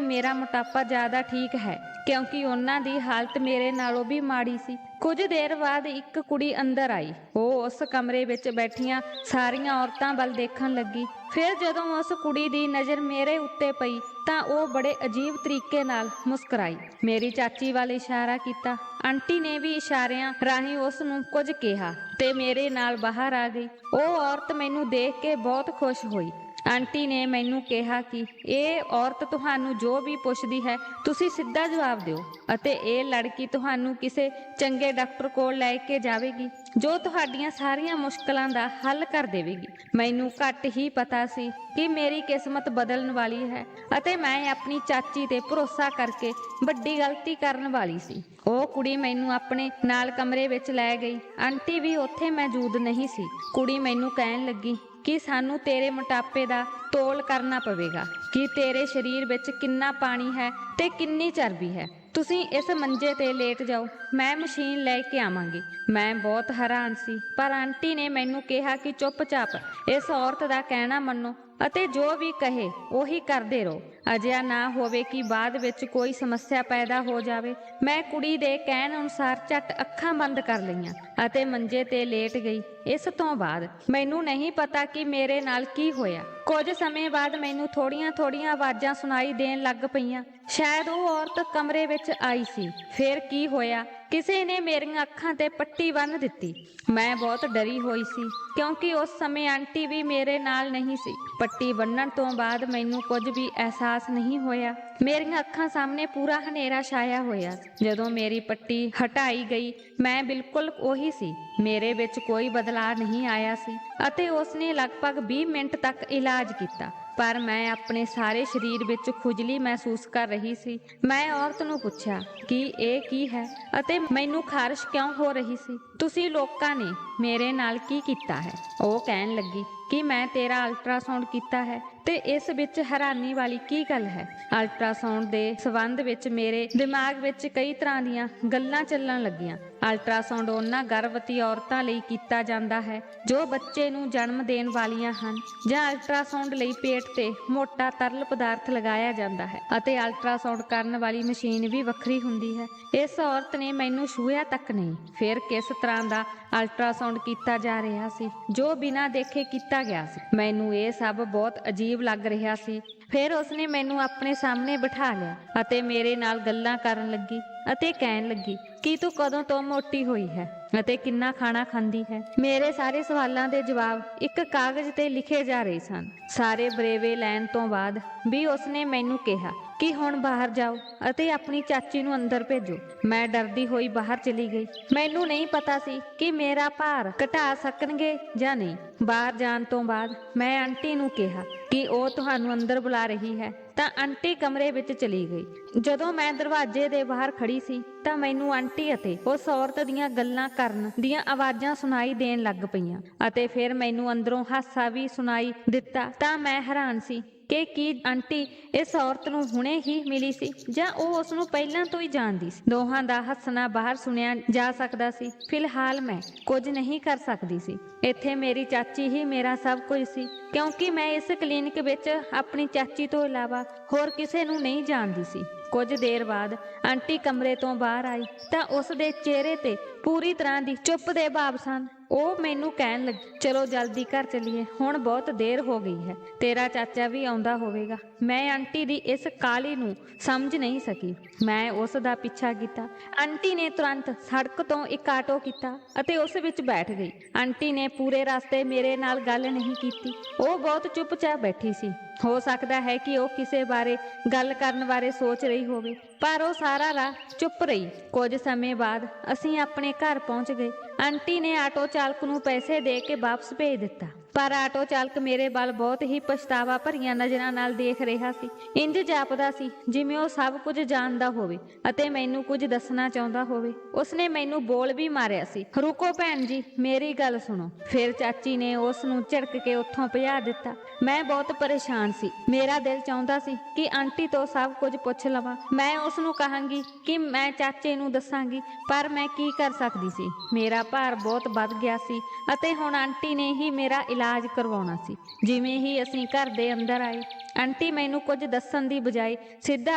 ਮੇਰਾ ਮੋਟਾਪਾ ਜ਼ਿਆਦਾ ਠੀਕ ਹੈ, ਕਿਉਂਕਿ ਉਹਨਾਂ ਦੀ ਹਾਲਤ ਮੇਰੇ ਨਾਲੋਂ ਵੀ ਮਾੜੀ ਸੀ। ਕੁਝ ਦੇਰ ਬਾਅਦ ਇੱਕ ਕੁੜੀ ਅੰਦਰ ਆਈ। ਉਹ ਉਸ ਕਮਰੇ ਵਿੱਚ ਬੈਠੀਆਂ ਸਾਰੀਆਂ ਔਰਤਾਂ ਵੱਲ ਦੇਖਣ ਲੱਗੀ। ਫਿਰ ਜਦੋਂ ਉਸ ਕੁੜੀ ਦੀ ਨਜ਼ਰ ਮੇਰੇ ਉੱਤੇ ਪਈ ਤਾਂ ਉਹ ਬੜੇ ਅਜੀਬ ਤਰੀਕੇ ਨਾਲ ਮੁਸਕਰਾਈ। ਮੇਰੀ ਚਾਚੀ ਵੱਲ ਇਸ਼ਾਰਾ ਕੀਤਾ। ਆਂਟੀ ਨੇ ਵੀ ਇਸ਼ਾਰਿਆਂ ਰਾਹੀਂ ਉਸ ਨੂੰ ਕੁਝ ਕਿਹਾ ਤੇ ਮੇਰੇ ਨਾਲ ਬਾਹਰ ਆ ਗਈ। ਉਹ ਔਰਤ ਮੈਨੂੰ ਦੇਖ ਕੇ ਬਹੁਤ ਖੁਸ਼ ਹੋਈ। ਆਂਟੀ ਨੇ ਮੈਨੂੰ ਕਿਹਾ ਕਿ ਇਹ ਔਰਤ ਤੁਹਾਨੂੰ ਜੋ ਵੀ ਪੁੱਛਦੀ ਹੈ ਤੁਸੀਂ ਸਿੱਧਾ ਜਵਾਬ ਦਿਓ ਅਤੇ ਇਹ ਲੜਕੀ ਤੁਹਾਨੂੰ ਕਿਸੇ ਚੰਗੇ ਡਾਕਟਰ ਕੋਲ ਲੈ ਕੇ ਜਾਵੇਗੀ ਜੋ ਤੁਹਾਡੀਆਂ ਸਾਰੀਆਂ ਮੁਸ਼ਕਲਾਂ ਦਾ ਹੱਲ ਕਰ ਦੇਵੇਗੀ। ਮੈਨੂੰ ਘੱਟ ਹੀ ਪਤਾ ਸੀ ਕਿ ਮੇਰੀ ਕਿਸਮਤ ਬਦਲਣ ਵਾਲੀ ਹੈ ਅਤੇ ਮੈਂ ਆਪਣੀ ਚਾਚੀ ਤੇ ਭਰੋਸਾ ਕਰਕੇ ਵੱਡੀ ਗਲਤੀ ਕਰਨ ਵਾਲੀ ਸੀ। ਉਹ ਕੁੜੀ ਮੈਨੂੰ ਆਪਣੇ ਨਾਲ ਕਮਰੇ ਵਿੱਚ ਲੈ ਗਈ। ਆਂਟੀ ਵੀ ਉੱਥੇ ਮੌਜੂਦ ਨਹੀਂ ਸੀ। ਕੁੜੀ ਮੈਨੂੰ ਕਹਿਣ ਲੱਗੀ ਕਿ ਸਾਨੂੰ ਤੇਰੇ ਮੋਟਾਪੇ ਦਾ ਤੋਲ ਕਰਨਾ ਪਵੇਗਾ ਕਿ ਤੇਰੇ ਸਰੀਰ ਵਿੱਚ ਕਿੰਨਾ ਪਾਣੀ ਹੈ ਤੇ ਕਿੰਨੀ ਚਰਬੀ ਹੈ। ਤੁਸੀਂ ਇਸ ਮੰਜੇ ਤੇ ਲੇਟ ਜਾਓ, ਮੈਂ ਮਸ਼ੀਨ ਲੈ ਕੇ ਆਵਾਂਗੀ। ਮੈਂ ਬਹੁਤ ਹੈਰਾਨ ਸੀ, ਪਰ ਆਂਟੀ ਨੇ ਮੈਨੂੰ ਕਿਹਾ ਕਿ ਚੁੱਪਚਾਪ ਇਸ ਔਰਤ ਦਾ ਕਹਿਣਾ ਮੰਨੋ ਅਤੇ ਜੋ ਵੀ ਕਹੇ ਉਹੀ ਕਰਦੇ ਰਹੋ। ਅਜਿਹਾ ਨਾ ਹੋਵੇ ਕਿ ਬਾਅਦ ਵਿੱਚ ਕੋਈ ਸਮੱਸਿਆ ਪੈਦਾ ਹੋ ਜਾਵੇ। ਮੈਂ ਕੁੜੀ ਦੇ ਕਹਿਣ ਅਨੁਸਾਰ ਝੱਟ ਅੱਖਾਂ ਬੰਦ ਕਰ ਲਈਆਂ ਅਤੇ ਮੰਜੇ ਤੇ ਲੇਟ ਗਈ। ਇਸ ਤੋਂ ਬਾਅਦ ਮੈਨੂੰ ਨਹੀਂ ਪਤਾ ਕਿ ਮੇਰੇ ਨਾਲ ਕੀ ਹੋਇਆ। ਕੁਝ ਸਮੇਂ ਬਾਅਦ ਮੈਨੂੰ ਥੋੜੀਆਂ ਆਵਾਜ਼ਾਂ ਸੁਣਾਈ ਦੇਣ ਲੱਗ ਪਈਆਂ। ਸ਼ਾਇਦ ਉਹ ਔਰਤ ਕਮਰੇ ਵਿੱਚ ਆਈ ਸੀ। ਫਿਰ ਕੀ ਹੋਇਆ, ਕਿਸੇ ਨੇ ਮੇਰੀਆਂ ਅੱਖਾਂ ਤੇ ਪੱਟੀ ਬੰਨ੍ਹ ਦਿੱਤੀ। ਮੈਂ ਬਹੁਤ ਡਰੀ ਹੋਈ ਸੀ ਕਿਉਂਕਿ ਉਸ ਸਮੇਂ ਆਂਟੀ ਵੀ ਮੇਰੇ ਨਾਲ ਨਹੀਂ ਸੀ। ਪੱਟੀ ਬੰਨ੍ਹਣ ਤੋਂ ਬਾਅਦ ਮੈਨੂੰ ਕੁਝ ਵੀ ਅਹਿਸਾਸ ਨਹੀਂ ਹੋਇਆ। ਮੇਰੀਆਂ ਅੱਖਾਂ ਸਾਹਮਣੇ ਪੂਰਾ ਹਨੇਰਾ ਛਾਇਆ ਹੋਇਆ ਸੀ। ਜਦੋਂ ਮੇਰੀ ਪੱਟੀ ਹਟਾਈ ਗਈ ਮੈਂ ਬਿਲਕੁਲ ਉਹੀ ਸੀ। ਮੇਰੇ ਵਿੱਚ ਕੋਈ ਬਦਲਾਅ ਨਹੀਂ ਆਇਆ ਸੀ ਅਤੇ ਉਸਨੇ ਲਗਭਗ 20 ਮਿੰਟ ਤੱਕ ਇਲਾਜ ਕੀਤਾ, ਪਰ ਮੈਂ ਆਪਣੇ ਸਾਰੇ ਸਰੀਰ ਵਿੱਚ ਖੁਜਲੀ ਮਹਿਸੂਸ ਕਰ ਰਹੀ ਸੀ। ਮੈਂ ਔਰਤ ਨੂੰ ਪੁੱਛਿਆ ਕਿ ਇਹ ਕੀ ਹੈ ਅਤੇ ਮੈਨੂੰ ਖਾਰਿਸ਼ ਕਿਉਂ ਹੋ ਰਹੀ ਸੀ। ਤੁਸੀਂ ਲੋਕਾਂ ਨੇ ਮੇਰੇ ਨਾਲ ਕੀ ਕੀਤਾ ਹੈ? ਉਹ ਕਹਿਣ ਲੱਗੀ ਕਿ ਮੈਂ ਤੇਰਾ ਅਲਟਰਾਸਾਊਂਡ ਕੀਤਾ ਹੈ ਤੇ ਇਸ ਵਿੱਚ ਹੈਰਾਨੀ ਵਾਲੀ ਕੀ ਗੱਲ ਹੈ? ਅਲਟਰਾਸਾਊਂਡ ਦੇ ਸੰਬੰਧ ਵਿੱਚ ਮੇਰੇ ਦਿਮਾਗ ਵਿੱਚ ਕਈ ਤਰ੍ਹਾਂ ਦੀਆਂ ਗੱਲਾਂ ਚੱਲਣ ਲੱਗੀਆਂ। ਅਲਟਰਾਸਾਊਂਡ ਉਹਨਾਂ ਗਰਭਵਤੀ ਔਰਤਾਂ ਲਈ ਕੀਤਾ ਜਾਂਦਾ ਹੈ ਜੋ ਬੱਚੇ ਨੂੰ ਜਨਮ ਦੇਣ ਵਾਲੀਆਂ ਹਨ, ਜਾਂ ਅਲਟਰਾਸਾਊਂਡ ਲਈ ਪੇਟ ਤੇ ਮੋਟਾ ਤਰਲ ਪਦਾਰਥ ਲਗਾਇਆ ਜਾਂਦਾ ਹੈ ਅਤੇ ਅਲਟਰਾਸਾਊਂਡ ਕਰਨ ਵਾਲੀ ਮਸ਼ੀਨ ਵੀ ਵੱਖਰੀ ਹੁੰਦੀ ਹੈ। ਇਸ ਔਰਤ ਨੇ ਮੈਨੂੰ ਛੂਹਿਆ ਤੱਕ ਨਹੀਂ। ਫਿਰ ਕਿਸ ਤਰ੍ਹਾਂ ਦਾ ਅਲਟਰਾਸਾਊਂਡ ਕੀਤਾ ਜਾ ਰਿਹਾ ਸੀ ਜੋ ਬਿਨਾਂ ਦੇਖੇ ਕੀਤਾ ਗਿਆ ਸੀ। ਮੈਨੂੰ ਇਹ ਸਭ ਬਹੁਤ ਅਜੀਬ ਲੱਗ ਰਿਹਾ ਸੀ। ਫਿਰ ਉਸਨੇ ਮੈਨੂੰ ਆਪਣੇ ਸਾਹਮਣੇ ਬਿਠਾ ਲਿਆ ਅਤੇ ਮੇਰੇ ਨਾਲ ਗੱਲਾਂ ਕਰਨ ਲੱਗੀ ਅਤੇ ਕਹਿਣ ਲੱਗੀ ਕਿ ਤੂੰ ਕਦੋਂ ਤੋਂ ਮੋਟੀ ਹੋਈ ਹੈ ਅਤੇ ਕਿੰਨਾ ਖਾਣਾ ਖਾਂਦੀ ਹੈ। ਮੇਰੇ ਸਾਰੇ ਸਵਾਲਾਂ ਦੇ ਜਵਾਬ ਇੱਕ ਕਾਗਜ਼ ਤੇ ਲਿਖੇ ਜਾ ਰਹੇ ਸਨ। ਸਾਰੇ ਬਰੇਵੇ ਲੈਣ ਤੋਂ ਬਾਅਦ ਵੀ ਉਸਨੇ ਮੈਨੂੰ ਕਿਹਾ ਕਿ ਹੁਣ ਬਾਹਰ ਜਾਓ ਅਤੇ ਆਪਣੀ ਚਾਚੀ ਨੂੰ ਅੰਦਰ ਭੇਜੋ। ਮੈਂ ਡਰਦੀ ਹੋਈ ਬਾਹਰ ਚਲੀ ਗਈ। ਮੈਨੂੰ ਨਹੀਂ ਪਤਾ ਸੀ ਕਿ ਮੇਰਾ ਭਾਰ ਘਟਾ ਸਕਣਗੇ ਜਾਂ ਨਹੀਂ। ਬਾਹਰ ਜਾਣ ਤੋਂ ਬਾਅਦ ਮੈਂ ਆਂਟੀ ਨੂੰ ਕਿਹਾ ਕਿ ਉਹ ਤੁਹਾਨੂੰ ਅੰਦਰ ਬੁਲਾ ਰਹੀ ਹੈ, ਤਾਂ ਆਂਟੀ ਕਮਰੇ ਵਿੱਚ ਚਲੀ ਗਈ। ਜਦੋਂ ਮੈਂ ਦਰਵਾਜ਼ੇ ਦੇ ਬਾਹਰ ਖੜੀ ਸੀ ਤਾਂ ਮੈਨੂੰ ਆਂਟੀ ਅਤੇ ਉਸ ਔਰਤ ਦੀਆਂ ਗੱਲਾਂ ਕਰਨ ਦੀਆਂ ਆਵਾਜ਼ਾਂ ਸੁਣਾਈ ਦੇਣ ਲੱਗ ਪਈਆਂ ਅਤੇ ਫਿਰ ਮੈਨੂੰ ਅੰਦਰੋਂ ਹਾਸਾ ਵੀ ਸੁਣਾਈ ਦਿੱਤਾ। ਤਾਂ ਮੈਂ ਹੈਰਾਨ ਸੀ ਕਿ ਕੀ ਆਂਟੀ ਇਸ ਔਰਤ ਨੂੰ ਹੁਣੇ ਹੀ ਮਿਲੀ ਸੀ ਜਾਂ ਉਹ ਉਸ ਨੂੰ ਪਹਿਲਾਂ ਤੋਂ ਹੀ ਜਾਣਦੀ ਸੀ। ਦੋਹਾਂ ਦਾ ਹੱਸਣਾ ਬਾਹਰ ਸੁਣਿਆ ਜਾ ਸਕਦਾ ਸੀ। ਫਿਲਹਾਲ ਮੈਂ ਕੁਝ ਨਹੀਂ ਕਰ ਸਕਦੀ ਸੀ। ਇੱਥੇ ਮੇਰੀ ਚਾਚੀ ਹੀ ਮੇਰਾ ਸਭ ਕੁਝ ਸੀ, ਕਿਉਂਕਿ ਮੈਂ ਇਸ ਕਲੀਨਿਕ ਵਿੱਚ ਆਪਣੀ ਚਾਚੀ ਤੋਂ ਇਲਾਵਾ ਹੋਰ ਕਿਸੇ ਨੂੰ ਨਹੀਂ ਜਾਣਦੀ ਸੀ। ਕੁਝ ਦੇਰ ਬਾਅਦ ਆਂਟੀ ਕਮਰੇ ਤੋਂ ਬਾਹਰ ਆਈ ਤਾਂ ਉਸ ਦੇ ਚਿਹਰੇ ਤੇ ਪੂਰੀ ਤਰ੍ਹਾਂ ਦੀ ਚੁੱਪ ਦੇ ਭਾਵ ਸਨ। ਉਹ ਮੈਨੂੰ ਕਹਿਣ ਲੱਗੀ, ਚਲੋ ਜਲਦੀ ਘਰ ਚੱਲੀਏ, ਹੁਣ ਬਹੁਤ ਦੇਰ ਹੋ ਗਈ ਹੈ, ਤੇਰਾ ਚਾਚਾ ਵੀ ਆਉਂਦਾ ਹੋਵੇਗਾ। ਮੈਂ ਆਂਟੀ ਦੀ ਇਸ ਕਾਹਲੀ ਨੂੰ ਸਮਝ ਨਹੀਂ ਸਕੀ। ਮੈਂ ਉਸ ਦਾ ਪਿੱਛਾ ਕੀਤਾ। ਆਂਟੀ ਨੇ ਤੁਰੰਤ ਸੜਕ ਤੋਂ ਇੱਕ ਆਟੋ ਕੀਤਾ ਅਤੇ ਉਸ ਵਿੱਚ ਬੈਠ ਗਈ। ਆਂਟੀ ਨੇ ਪੂਰੇ ਰਸਤੇ ਮੇਰੇ ਨਾਲ ਗੱਲ ਨਹੀਂ ਕੀਤੀ। ਉਹ ਬਹੁਤ ਚੁੱਪਚਾਪ ਬੈਠੀ ਸੀ। ਹੋ ਸਕਦਾ ਹੈ ਕਿ ਉਹ ਕਿਸੇ ਬਾਰੇ ਗੱਲ ਕਰਨ ਬਾਰੇ ਸੋਚ ਰਹੀ ਹੋਵੇ, ਪਰ ਉਹ ਸਾਰਾ ਰਾਹ ਚੁੱਪ ਰਹੀ। ਕੁਝ ਸਮੇਂ ਬਾਅਦ ਅਸੀਂ ਆਪਣੇ ਘਰ ਪਹੁੰਚ ਗਏ। ਆਂਟੀ ਨੇ ਆਟੋ ਚਾਲਕ ਨੂੰ ਪੈਸੇ ਦੇ ਕੇ ਵਾਪਸ ਭੇਜ ਦਿੱਤਾ, ਪਰ ਆਟੋ ਚਾਲਕ ਮੇਰੇ ਵੱਲ ਬਹੁਤ ਹੀ ਪਛਤਾਵਾ ਭਰੀਆਂ ਨਜ਼ਰਾਂ ਨਾਲ ਦੇਖ ਰਿਹਾ ਸੀ। ਇੰਜ ਜਾਪਦਾ ਸੀ ਜਿਵੇਂ ਉਹ ਸਭ ਕੁਝ ਜਾਣਦਾ ਹੋਵੇ ਅਤੇ ਮੈਨੂੰ ਕੁਝ ਦੱਸਣਾ ਚਾਹੁੰਦਾ ਹੋਵੇ। ਉਸਨੇ ਮੈਨੂੰ ਬੋਲ ਵੀ ਮਾਰਿਆ ਸੀ, ਰੁਕੋ ਭੈਣ ਜੀ, ਮੇਰੀ ਗੱਲ ਸੁਣੋ। ਫਿਰ ਚਾਚੀ ਨੇ ਉਸ ਨੂੰ ਝਿੜਕ ਕੇ ਉੱਥੋਂ ਭਜਾ ਦਿੱਤਾ। ਮੈਂ ਬਹੁਤ ਪਰੇਸ਼ਾਨ ਸੀ। ਮੇਰਾ ਦਿਲ ਚਾਹੁੰਦਾ ਸੀ ਕਿ ਆਂਟੀ ਤੋਂ ਸਭ ਕੁਝ ਪੁੱਛ ਲਵਾਂ। ਮੈਂ ਉਸ ਨੂੰ ਕਹਾਂਗੀ ਕਿ ਮੈਂ ਚਾਚੇ ਨੂੰ ਦੱਸਾਂਗੀ, ਪਰ ਮੈਂ ਕੀ ਕਰ ਸਕਦੀ ਸੀ। ਮੇਰਾ ਭਾਰ ਬਹੁਤ ਵੱਧ ਗਿਆ ਸੀ ਅਤੇ ਹੁਣ ਆਂਟੀ ਨੇ ਹੀ ਮੇਰਾ ਇਲਾਜ ਕਰਵਾਉਣਾ ਸੀ। ਜਿਵੇਂ ਹੀ ਅਸੀਂ ਘਰ ਦੇ ਅੰਦਰ ਆਏ, ਆਂਟੀ ਮੈਨੂੰ ਕੁਝ ਦੱਸਣ ਦੀ ਬਜਾਏ ਸਿੱਧਾ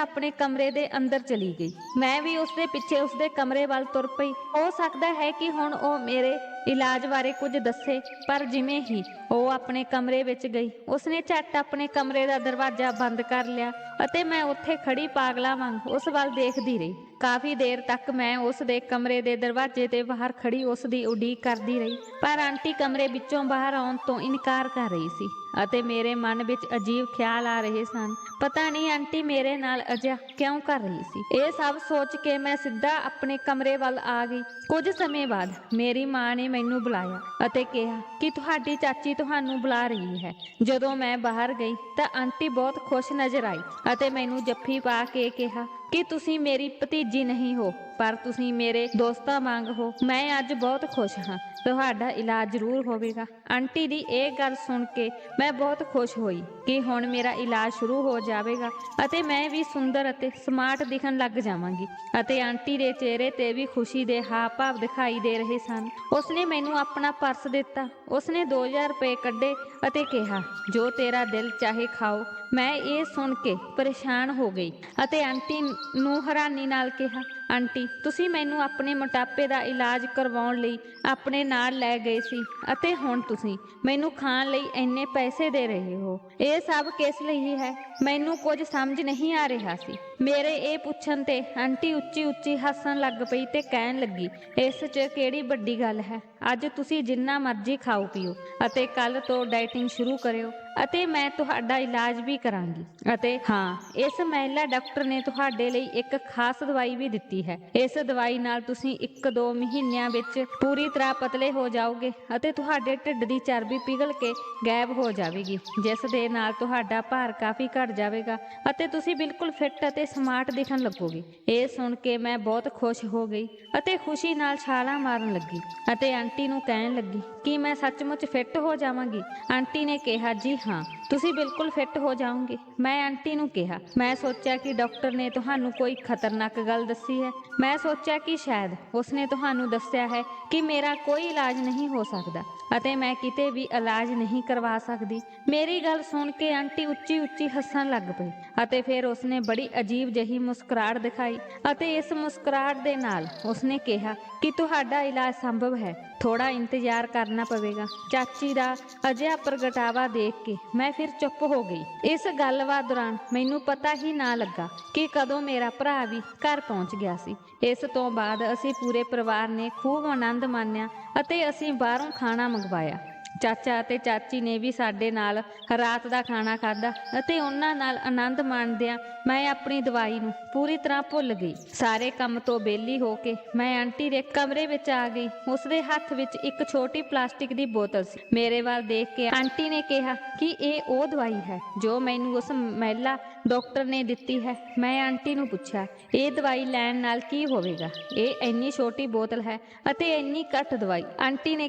ਆਪਣੇ ਕਮਰੇ ਦੇ ਅੰਦਰ ਚਲੀ ਗਈ। ਮੈਂ ਵੀ ਉਸਦੇ ਪਿੱਛੇ ਉਸਦੇ ਕਮਰੇ ਵੱਲ ਤੁਰ ਪਈ। ਹੋ ਸਕਦਾ ਹੈ ਕਿ ਹੁਣ ਉਹ ਮੇਰੇ ਇਲਾਜ ਬਾਰੇ ਕੁਝ ਦੱਸੇ, ਪਰ ਜਿਵੇਂ ਹੀ ਉਹ ਆਪਣੇ ਕਮਰੇ ਵਿੱਚ ਗਈ, ਉਸਨੇ ਝੱਟ ਆਪਣੇ ਕਮਰੇ ਦਾ ਦਰਵਾਜ਼ਾ ਬੰਦ ਕਰ ਲਿਆ ਅਤੇ ਮੈਂ ਉੱਥੇ ਖੜੀ ਪਾਗਲਾਂ ਵਾਂਗ ਉਸ ਵੱਲ ਦੇਖਦੀ ਰਹੀ। ਕਾਫੀ ਦੇਰ ਤੱਕ ਮੈਂ ਉਸ ਦੇ ਕਮਰੇ ਦੇ ਦਰਵਾਜ਼ੇ ਦੇ ਬਾਹਰ ਖੜੀ ਉਸ ਦੀ ਉਡੀਕ ਕਰਦੀ ਰਹੀ, ਪਰ ਆਂਟੀ ਕਮਰੇ ਵਿੱਚੋਂ ਬਾਹਰ ਆਉਣ ਤੋਂ ਇਨਕਾਰ ਕਰ ਰਹੀ ਸੀ ਅਤੇ ਮੇਰੇ ਮਨ ਵਿੱਚ ਅਜੀਬ ਖਿਆਲ ਆ ਰਹੇ ਸਨ। ਪਤਾ ਨਹੀਂ ਆਂਟੀ ਮੇਰੇ ਨਾਲ ਅਜਿਹਾ ਕਿਉਂ ਕਰ ਰਹੀ ਸੀ। ਇਹ ਸਭ ਸੋਚ ਕੇ ਮੈਂ ਸਿੱਧਾ ਆਪਣੇ ਕਮਰੇ ਵੱਲ ਆ ਗਈ। ਕੁਝ ਸਮੇਂ ਬਾਅਦ ਮੇਰੀ ਮਾਂ ਨੇ ਮੈਨੂੰ ਬੁਲਾਇਆ ਅਤੇ ਕਿਹਾ ਕਿ ਤੁਹਾਡੀ ਚਾਚੀ ਤੁਹਾਨੂੰ ਬੁਲਾ ਰਹੀ ਹੈ। ਜਦੋਂ ਮੈਂ ਬਾਹਰ ਗਈ ਤਾਂ ਆਂਟੀ ਬਹੁਤ ਖੁਸ਼ ਨਜ਼ਰ ਆਈ ਅਤੇ ਮੈਨੂੰ ਜੱਫੀ ਪਾ ਕੇ ਕਿਹਾ ਕਿ ਤੁਸੀਂ ਮੇਰੀ ਭਤੀਜੀ ਨਹੀਂ ਹੋ, ਪਰ ਤੁਸੀਂ ਮੇਰੇ ਦੋਸਤਾਂ ਵਾਂਗ ਹੋ। ਮੈਂ ਅੱਜ ਬਹੁਤ ਖੁਸ਼ ਹਾਂ, ਤੁਹਾਡਾ ਇਲਾਜ ਜ਼ਰੂਰ ਹੋਵੇਗਾ। ਆਂਟੀ ਦੀ ਇਹ ਗੱਲ ਸੁਣ ਕੇ ਮੈਂ ਬਹੁਤ ਖੁਸ਼ ਹੋਈ ਕਿ ਹੁਣ ਮੇਰਾ ਇਲਾਜ ਸ਼ੁਰੂ ਹੋ ਜਾਵੇਗਾ ਅਤੇ ਮੈਂ ਵੀ ਸੁੰਦਰ ਅਤੇ ਸਮਾਰਟ ਦਿਖਣ ਲੱਗ ਜਾਵਾਂਗੀ। ਅਤੇ ਆਂਟੀ ਦੇ ਚਿਹਰੇ ਤੇ ਵੀ ਖੁਸ਼ੀ ਦੇ ਹਾਵ ਭਾਵ ਦਿਖਾਈ ਦੇ ਰਹੇ ਸਨ। ਉਸਨੇ ਮੈਨੂੰ ਆਪਣਾ ਪਰਸ ਦਿੱਤਾ। ਉਸਨੇ 2000 ਰੁਪਏ ਕੱਢੇ ਅਤੇ ਕਿਹਾ, ਜੋ ਤੇਰਾ ਦਿਲ ਚਾਹੇ ਖਾਓ। ਮੈਂ ਇਹ ਸੁਣ ਕੇ ਪਰੇਸ਼ਾਨ ਹੋ ਗਈ ਅਤੇ ਆਂਟੀ ਨੂੰ ਹੈਰਾਨੀ ਨਾਲ ਕਿਹਾ, ਆਂਟੀ ਤੁਸੀਂ ਮੈਨੂੰ ਆਪਣੇ ਮੋਟਾਪੇ ਦਾ ਇਲਾਜ ਕਰਵਾਉਣ ਲਈ ਆਪਣੇ ਨਾਲ ਲੈ ਗਏ ਸੀ ਅਤੇ ਹੁਣ ਤੁਸੀਂ ਮੈਨੂੰ ਖਾਣ ਲਈ ਇੰਨੇ ਪੈਸੇ ਦੇ ਰਹੇ ਹੋ। ਇਹ ਸਭ ਕਿਸ ਲਈ ਹੈ? ਮੈਨੂੰ ਕੁਝ ਸਮਝ ਨਹੀਂ ਆ ਰਿਹਾ ਸੀ। ਮੇਰੇ ਇਹ ਪੁੱਛਣ ਤੇ ਆਂਟੀ ਉੱਚੀ ਉੱਚੀ ਹੱਸਣ ਲੱਗ ਪਈ ਤੇ ਕਹਿਣ ਲੱਗੀ, ਇਸ 'ਚ ਕਿਹੜੀ ਵੱਡੀ ਗੱਲ ਹੈ। ਅੱਜ ਤੁਸੀਂ ਜਿੰਨਾ ਮਰਜ਼ੀ ਖਾਓ ਪੀਓ ਅਤੇ ਕੱਲ ਤੋਂ ਡਾਈਟਿੰਗ ਸ਼ੁਰੂ ਕਰਿਓ ਅਤੇ ਮੈਂ ਤੁਹਾਡਾ ਇਲਾਜ ਵੀ ਕਰਾਂਗੀ। ਅਤੇ ਹਾਂ, ਇਸ ਮਹਿਲਾ ਡਾਕਟਰ ਨੇ ਤੁਹਾਡੇ ਲਈ ਇੱਕ ਖਾਸ ਦਵਾਈ ਵੀ ਦਿੱਤੀ ਹੈ। ਇਸ ਦਵਾਈ ਨਾਲ ਤੁਸੀਂ 1-2 ਮਹੀਨਿਆਂ ਵਿੱਚ ਪੂਰੀ ਤਰ੍ਹਾਂ ਪਤਲੇ ਹੋ ਜਾਓਗੇ ਅਤੇ ਤੁਹਾਡੇ ਢਿੱਡ ਦੀ ਚਰਬੀ ਪਿਘਲ ਕੇ ਗਾਇਬ ਹੋ ਜਾਵੇਗੀ, ਜਿਸ ਦੇ ਨਾਲ ਤੁਹਾਡਾ ਭਾਰ ਕਾਫੀ ਘਟ ਜਾਵੇਗਾ ਅਤੇ ਤੁਸੀਂ ਬਿਲਕੁਲ ਫਿੱਟ ਅਤੇ ਸਮਾਰਟ ਦਿਖਣ ਲੱਗੋਗੇ। ਇਹ ਸੁਣ ਕੇ ਮੈਂ ਬਹੁਤ ਖੁਸ਼ ਹੋ ਗਈ ਅਤੇ ਖੁਸ਼ੀ ਨਾਲ ਛਾਲਾਂ ਮਾਰਨ ਲੱਗੀ ਅਤੇ ਆਂਟੀ ਨੂੰ ਕਹਿਣ ਲੱਗੀ ਕਿ ਮੈਂ ਸੱਚਮੁੱਚ ਫਿੱਟ ਹੋ ਜਾਵਾਂਗੀ। ਆਂਟੀ ਨੇ ਕਿਹਾ, ਜੀ ਹਾਂ, ਤੁਸੀਂ ਬਿਲਕੁਲ ਫਿੱਟ ਹੋ ਜਾਓਗੇ। ਮੈਂ ਆਂਟੀ ਨੂੰ ਕਿਹਾ, ਮੈਂ ਸੋਚਿਆ ਕਿ ਡਾਕਟਰ ਨੇ ਤੁਹਾਨੂੰ ਕੋਈ ਖਤਰਨਾਕ ਗੱਲ ਦੱਸੀ ਹੈ। ਮੈਂ ਸੋਚਿਆ ਕਿ ਸ਼ਾਇਦ ਉਸਨੇ ਤੁਹਾਨੂੰ ਦੱਸਿਆ ਹੈ ਕਿ ਮੇਰਾ ਕੋਈ ਇਲਾਜ ਨਹੀਂ ਹੋ ਸਕਦਾ ਅਤੇ ਮੈਂ ਕਿਤੇ ਵੀ ਇਲਾਜ ਨਹੀਂ ਕਰਵਾ ਸਕਦੀ। ਮੇਰੀ ਗੱਲ ਸੁਣ ਕੇ ਆਂਟੀ ਉੱਚੀ ਉੱਚੀ ਹੱਸਣ ਲੱਗ ਪਈ ਅਤੇ ਫਿਰ ਉਸਨੇ ਬੜੀ ਅਜੀਬ ਜਿਹੀ ਮੁਸਕਰਾਹਟ ਦਿਖਾਈ ਅਤੇ ਇਸ ਮੁਸਕਰਾਹਟ ਦੇ ਨਾਲ ਉਸਨੇ ਕਿਹਾ ਕਿ ਤੁਹਾਡਾ ਇਲਾਜ ਸੰਭਵ ਹੈ, ਥੋੜਾ ਇੰਤਜ਼ਾਰ ਕਰਨਾ ਪਵੇਗਾ। ਚਾਚੀ ਦਾ ਅਜਿਹਾ ਪ੍ਰਗਟਾਵਾ ਦੇਖ ਕੇ ਮੈਂ ਫਿਰ ਚੁੱਪ ਹੋ ਗਈ। ਇਸ ਗੱਲਬਾਤ ਦੌਰਾਨ ਮੈਨੂੰ ਪਤਾ ਹੀ ਨਾ ਲੱਗਾ ਕਿ ਕਦੋਂ ਮੇਰਾ ਭਰਾ ਵੀ ਘਰ ਪਹੁੰਚ ਗਿਆ ਸੀ। ਇਸ ਤੋਂ ਬਾਅਦ ਅਸੀਂ ਪੂਰੇ ਪਰਿਵਾਰ ਨੇ ਖੂਬ ਆਨੰਦ ਮਾਣਿਆ ਅਤੇ ਅਸੀਂ ਬਾਹਰੋਂ ਖਾਣਾ ਮੰਗਵਾਇਆ। ਚਾਚਾ ਅਤੇ ਚਾਚੀ ਨੇ ਵੀ ਸਾਡੇ ਨਾਲ ਰਾਤ ਦਾ ਖਾਣਾ ਖਾਧਾ ਅਤੇ ਉਹਨਾਂ ਨਾਲ ਆਨੰਦ ਮਾਣਦਿਆਂ ਮੈਂ ਆਪਣੀ ਦਵਾਈ ਨੂੰ ਪੂਰੀ ਤਰ੍ਹਾਂ ਭੁੱਲ ਗਈ। ਸਾਰੇ ਕੰਮ ਤੋਂ ਵਿਹਲੀ ਹੋ ਕੇ ਮੈਂ ਆਂਟੀ ਦੇ ਕਮਰੇ ਵਿੱਚ ਆ ਗਈ। ਉਸਦੇ ਹੱਥ ਵਿੱਚ ਇੱਕ ਛੋਟੀ ਪਲਾਸਟਿਕ ਦੀ ਬੋਤਲ ਸੀ। ਮੇਰੇ ਵੱਲ ਦੇਖ ਕੇ ਆਂਟੀ ਨੇ ਕਿਹਾ ਕਿ ਇਹ ਉਹ ਦਵਾਈ ਹੈ ਜੋ ਮੈਨੂੰ ਉਸ ਮਹਿਲਾ ਡਾਕਟਰ ਨੇ ਦਿੱਤੀ ਹੈ। ਮੈਂ ਆਂਟੀ ਨੂੰ ਪੁੱਛਿਆ, ਇਹ ਦਵਾਈ ਲੈਣ ਨਾਲ ਕੀ ਹੋਵੇਗਾ? ਇਹ ਇੰਨੀ ਛੋਟੀ ਬੋਤਲ ਹੈ ਅਤੇ ਇੰਨੀ ਘੱਟ ਦਵਾਈ। ਆਂਟੀ ਨੇ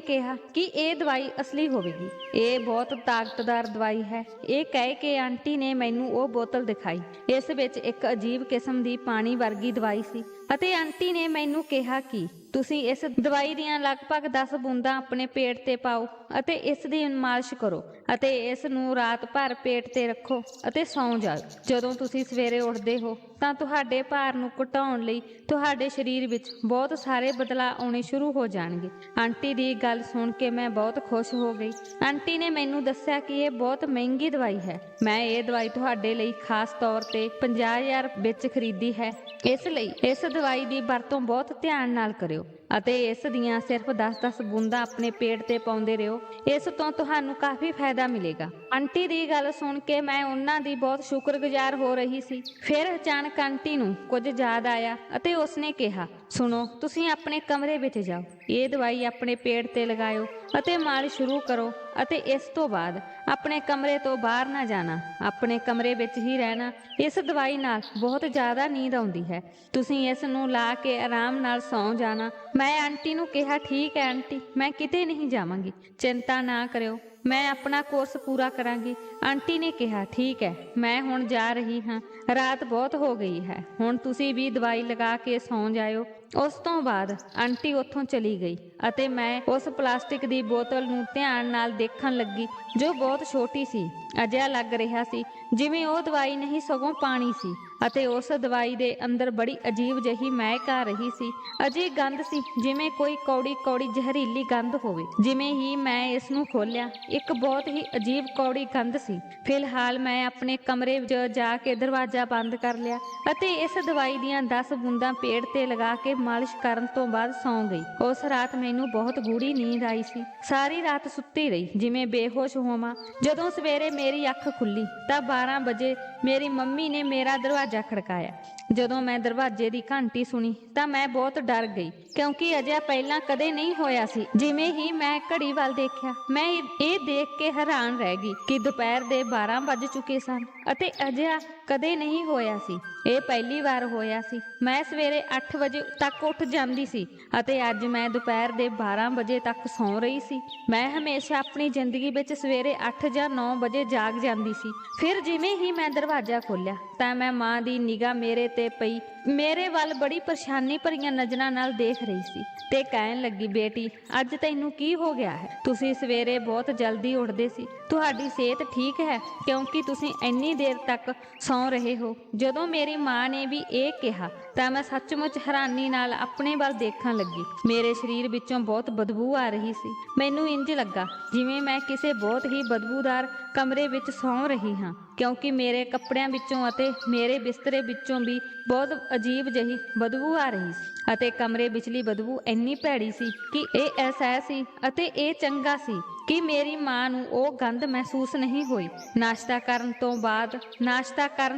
ਕਿਹਾ ਕਿ ਇਹ ਦਵਾਈ ਅਸਲੀ ਹੋਵੇਗੀ, ਇਹ ਬਹੁਤ ਤਾਕਤਦਾਰ ਦਵਾਈ ਹੈ। ਇਹ ਕਹਿ ਕੇ ਆਂਟੀ ਨੇ ਮੈਨੂੰ ਉਹ ਬੋਤਲ ਦਿਖਾਈ। ਇਸ ਵਿੱਚ ਇੱਕ ਅਜੀਬ ਕਿਸਮ ਦੀ ਪਾਣੀ ਵਰਗੀ ਦਵਾਈ ਸੀ ਅਤੇ ਆਂਟੀ ਨੇ ਮੈਨੂੰ ਕਿਹਾ ਕਿ ਤੁਸੀਂ ਇਸ ਦਵਾਈ ਦੀਆਂ ਲਗਭਗ 10 ਬੂੰਦਾਂ ਆਪਣੇ ਪੇਟ ਤੇ ਪਾਓ ਅਤੇ ਇਸ ਦੀ ਮਾਲਿਸ਼ ਕਰੋ ਅਤੇ ਇਸ ਨੂੰ ਰਾਤ ਭਰ ਪੇਟ ਤੇ ਰੱਖੋ ਅਤੇ ਸੌਂ ਜਾਓ। ਜਦੋਂ ਤੁਸੀਂ ਸਵੇਰੇ ਉੱਠਦੇ ਹੋ ਤਾਂ ਤੁਹਾਡੇ ਭਾਰ ਨੂੰ ਘਟਾਉਣ ਲਈ ਤੁਹਾਡੇ ਸਰੀਰ ਵਿੱਚ ਬਹੁਤ ਸਾਰੇ ਬਦਲਾਅ ਆਉਣੇ ਸ਼ੁਰੂ ਹੋ ਜਾਣਗੇ। ਆਂਟੀ ਦੀ ਗੱਲ ਸੁਣ ਕੇ ਮੈਂ ਬਹੁਤ ਖੁਸ਼ ਹੋ ਗਈ। ਆਂਟੀ ਨੇ ਮੈਨੂੰ ਦੱਸਿਆ ਕਿ ਇਹ ਬਹੁਤ ਮਹਿੰਗੀ ਦਵਾਈ ਹੈ। ਮੈਂ ਇਹ ਦਵਾਈ ਤੁਹਾਡੇ ਲਈ ਖਾਸ ਤੌਰ ਤੇ 50,000 ਵਿੱਚ ਖਰੀਦੀ ਹੈ। ਇਸ ਲਈ ਇਸ ਦਵਾਈ ਦੀ ਵਰਤੋਂ ਬਹੁਤ ਧਿਆਨ ਨਾਲ ਕਰਿਓ ਅਤੇ ਇਸ ਦੀਆਂ ਸਿਰਫ 10-10 ਬੂੰਦਾਂ ਆਪਣੇ ਪੇਟ ਤੇ ਪਾਉਂਦੇ ਰਹੋ। ਇਸ ਤੋਂ ਤੁਹਾਨੂੰ ਕਾਫੀ ਫਾਇਦਾ ਮਿਲੇਗਾ। ਆਂਟੀ ਦੀ ਗੱਲ ਸੁਣ ਕੇ ਮੈਂ ਉਹਨਾਂ ਦੀ ਬਹੁਤ ਸ਼ੁਕਰਗੁਜ਼ਾਰ ਹੋ ਰਹੀ ਸੀ। ਫਿਰ ਅਚਾਨਕ ਆਂਟੀ ਨੂੰ ਕੁਝ ਯਾਦ ਆਇਆ ਅਤੇ ਉਸਨੇ ਕਿਹਾ, ਸੁਣੋ, ਤੁਸੀਂ ਆਪਣੇ ਕਮਰੇ ਵਿੱਚ ਜਾਓ, ਇਹ ਦਵਾਈ ਆਪਣੇ ਪੇਟ ਤੇ ਲਗਾਇਓ ਅਤੇ ਮਾਲਿਸ਼ ਸ਼ੁਰੂ ਕਰੋ ਅਤੇ ਇਸ ਤੋਂ ਬਾਅਦ ਆਪਣੇ ਕਮਰੇ ਤੋਂ ਬਾਹਰ ਨਾ ਜਾਣਾ, ਆਪਣੇ ਕਮਰੇ ਵਿੱਚ ਹੀ ਰਹਿਣਾ। ਇਸ ਦਵਾਈ ਨਾਲ ਬਹੁਤ ਜ਼ਿਆਦਾ ਨੀਂਦ ਆਉਂਦੀ ਹੈ। ਤੁਸੀਂ ਇਸ ਨੂੰ ਲਾ ਕੇ ਆਰਾਮ ਨਾਲ ਸੌਂ ਜਾਣਾ। ਮੈਂ ਆਂਟੀ ਨੂੰ ਕਿਹਾ, ਠੀਕ ਹੈ ਆਂਟੀ, ਮੈਂ ਕਿਤੇ ਨਹੀਂ ਜਾਵਾਂਗੀ, ਚਿੰਤਾ ਨਾ ਕਰਿਓ, ਮੈਂ ਆਪਣਾ ਕੋਰਸ ਪੂਰਾ ਕਰਾਂਗੀ। ਆਂਟੀ ਨੇ ਕਿਹਾ, ਠੀਕ ਹੈ, ਮੈਂ ਹੁਣ ਜਾ ਰਹੀ ਹਾਂ, ਰਾਤ ਬਹੁਤ ਹੋ ਗਈ ਹੈ, ਹੁਣ ਤੁਸੀਂ ਵੀ ਦਵਾਈ ਲਗਾ ਕੇ ਸੌਂ ਜਾਇਓ। ਉਸ ਤੋਂ ਬਾਅਦ ਆਂਟੀ ਉੱਥੋਂ ਚਲੀ ਗਈ ਅਤੇ ਮੈਂ ਉਸ ਪਲਾਸਟਿਕ ਦੀ ਬੋਤਲ ਨੂੰ ਧਿਆਨ ਨਾਲ ਦੇਖਣ ਲੱਗੀ ਜੋ ਬਹੁਤ ਛੋਟੀ ਸੀ। ਅਜਿਹਾ ਲੱਗ ਰਿਹਾ ਸੀ ਜਿਵੇਂ ਉਹ ਦਵਾਈ ਨਹੀਂ ਸਗੋਂ ਪਾਣੀ ਸੀ ਅਤੇ ਉਸ ਦਵਾਈ ਦੇ ਅੰਦਰ ਬੜੀ ਅਜੀਬ ਜਿਹੀ ਮਹਿਕ ਆ ਰਹੀ ਸੀ। ਅਜਿਹੀ ਗੰਧ ਸੀ ਜਿਵੇਂ ਕੋਈ ਕੌੜੀ ਕੌੜੀ ਜ਼ਹਿਰੀਲੀ ਗੰਧ ਹੋਵੇ। ਜਿਵੇਂ ਹੀ ਮੈਂ ਇਸ ਨੂੰ ਖੋਲ੍ਹਿਆ, ਇੱਕ ਬਹੁਤ ਹੀ ਅਜੀਬ ਕੌੜੀ ਗੰਧ ਸੀ। ਫਿਲਹਾਲ ਮੈਂ ਆਪਣੇ ਕਮਰੇ ਵਿੱਚ ਜਾ ਕੇ ਦਰਵਾਜ਼ਾ ਬੰਦ ਕਰ ਲਿਆ ਅਤੇ ਇਸ ਦਵਾਈ ਦੀਆਂ 10 ਬੂੰਦਾਂ ਪੇਟ ਤੇ ਲਗਾ ਕੇ ਮਾਲਿਸ਼ ਕਰਨ ਤੋਂ ਬਾਅਦ ਸੌਂ ਗਈ। ਉਸ ਰਾਤ ਮੈਨੂੰ ਬਹੁਤ ਗੂੜੀ ਨੀਂਦ ਆਈ ਸੀ। ਸਾਰੀ ਰਾਤ ਸੁੱਤੀ ਰਹੀ ਜਿਵੇਂ ਬੇਹੋਸ਼ ਹੋਵਾਂ। ਜਦੋਂ ਸਵੇਰੇ ਮੇਰੀ ਅੱਖ ਖੁੱਲੀ ਤਾਂ 12 ਵਜੇ ਮੇਰੀ ਮੰਮੀ ਨੇ ਮੇਰਾ ਦਰਵਾਜ਼ਾ ਖੜਕਾਇਆ। ਜਦੋਂ ਮੈਂ ਦਰਵਾਜ਼ੇ ਦੀ ਘੰਟੀ ਸੁਣੀ ਤਾਂ ਮੈਂ ਬਹੁਤ ਡਰ ਗਈ ਕਿਉਂਕਿ ਅਜਿਹਾ ਪਹਿਲਾਂ ਕਦੇ ਨਹੀਂ ਹੋਇਆ ਸੀ। ਜਿਵੇਂ ਹੀ ਮੈਂ ਘੜੀ ਵੱਲ ਦੇਖਿਆ, ਮੈਂ ਇਹ ਦੇਖ ਕੇ ਹੈਰਾਨ ਰਹਿ ਗਈ ਕਿ ਦੁਪਹਿਰ ਦੇ 12 ਵੱਜ ਚੁੱਕੇ ਸਨ ਅਤੇ ਅਜਿਹਾ ਕਦੇ ਨਹੀਂ ਹੋਇਆ ਸੀ। ਇਹ ਪਹਿਲੀ ਵਾਰ ਹੋਇਆ ਸੀ। ਮੈਂ ਸਵੇਰੇ 8 ਵਜੇ ਤੱਕ ਉੱਠ ਜਾਂਦੀ ਸੀ ਅਤੇ ਅੱਜ ਮੈਂ ਦੁਪਹਿਰ ਦੇ 12 ਵਜੇ ਤੱਕ ਸੌਂ ਰਹੀ ਸੀ। ਮੈਂ ਹਮੇਸ਼ਾ ਆਪਣੀ ਜ਼ਿੰਦਗੀ ਵਿੱਚ ਸਵੇਰੇ 8 ਜਾਂ 9 ਵਜੇ ਜਾਗ ਜਾਂਦੀ ਸੀ। ਫਿਰ ਜਿਵੇਂ ਹੀ ਮੈਂ ਦਰਵਾਜ਼ਾ ਖੋਲ੍ਹਿਆ ਤਾਂ ਮੈਂ ਮਾਂ ਦੀ ਨਿਗਾਹ ਮੇਰੇ ਤੇ ਪਈ। ਮੇਰੇ ਵੱਲ ਬੜੀ ਪਰੇਸ਼ਾਨੀ ਭਰੀਆਂ ਨਜ਼ਰਾਂ ਨਾਲ ਦੇਖ ਰਹੀ ਸੀ ਤੇ ਕਹਿਣ ਲੱਗੀ, ਬੇਟੀ, ਅੱਜ ਤੈਨੂੰ ਕੀ ਹੋ ਗਿਆ ਹੈ? ਤੁਸੀਂ ਸਵੇਰੇ ਬਹੁਤ ਜਲਦੀ ਉੱਠਦੇ ਸੀ। ਤੁਹਾਡੀ ਸਿਹਤ ਠੀਕ ਹੈ ਕਿਉਂਕਿ ਤੁਸੀਂ ਇੰਨੀ ਦੇਰ ਤੱਕ ਸੌਂ ਰਹੇ ਹੋ। ਜਦੋਂ ਮੇਰੀ ਮਾਂ ਨੇ ਵੀ ਇਹ ਕਿਹਾ ਤਾਂ ਮੈਂ ਸੱਚਮੁੱਚ ਹੈਰਾਨੀ ਨਾਲ ਆਪਣੇ ਵੱਲ ਦੇਖਣ ਲੱਗੀ। ਮੇਰੇ ਸਰੀਰ ਵਿੱਚੋਂ ਬਹੁਤ ਬਦਬੂ ਆ ਰਹੀ ਸੀ। ਮੈਨੂੰ ਇੰਜ ਲੱਗਾ ਜਿਵੇਂ ਮੈਂ ਕਿਸੇ ਬਹੁਤ ਹੀ ਬਦਬੂਦਾਰ ਕਮਰੇ ਵਿੱਚ ਸੌਂ ਰਹੀ ਹਾਂ ਕਿਉਂਕਿ ਮੇਰੇ ਕੱਪੜਿਆਂ ਵਿੱਚੋਂ ਅਤੇ ਮੇਰੇ ਬਿਸਤਰੇ ਵਿੱਚੋਂ ਵੀ ਬਹੁਤ ਅਜੀਬ ਜਿਹੀ ਬਦਬੂ ਆ ਰਹੀ ਸੀ ਅਤੇ ਕਮਰੇ ਵਿਚਲੀ ਬਦਬੂ ਇੰਨੀ ਭੈੜੀ ਸੀ ਕਿ ਇਹ ਅਹਿਸਾਸ ਸੀ ਅਤੇ ਇਹ ਚੰਗਾ ਸੀ ਕਿ ਮੇਰੀ ਮਾਂ ਨੂੰ ਉਹ ਗੰਧ ਮਹਿਸੂਸ ਨਹੀਂ ਹੋਈ। ਨਾਸ਼ਤਾ ਕਰਨ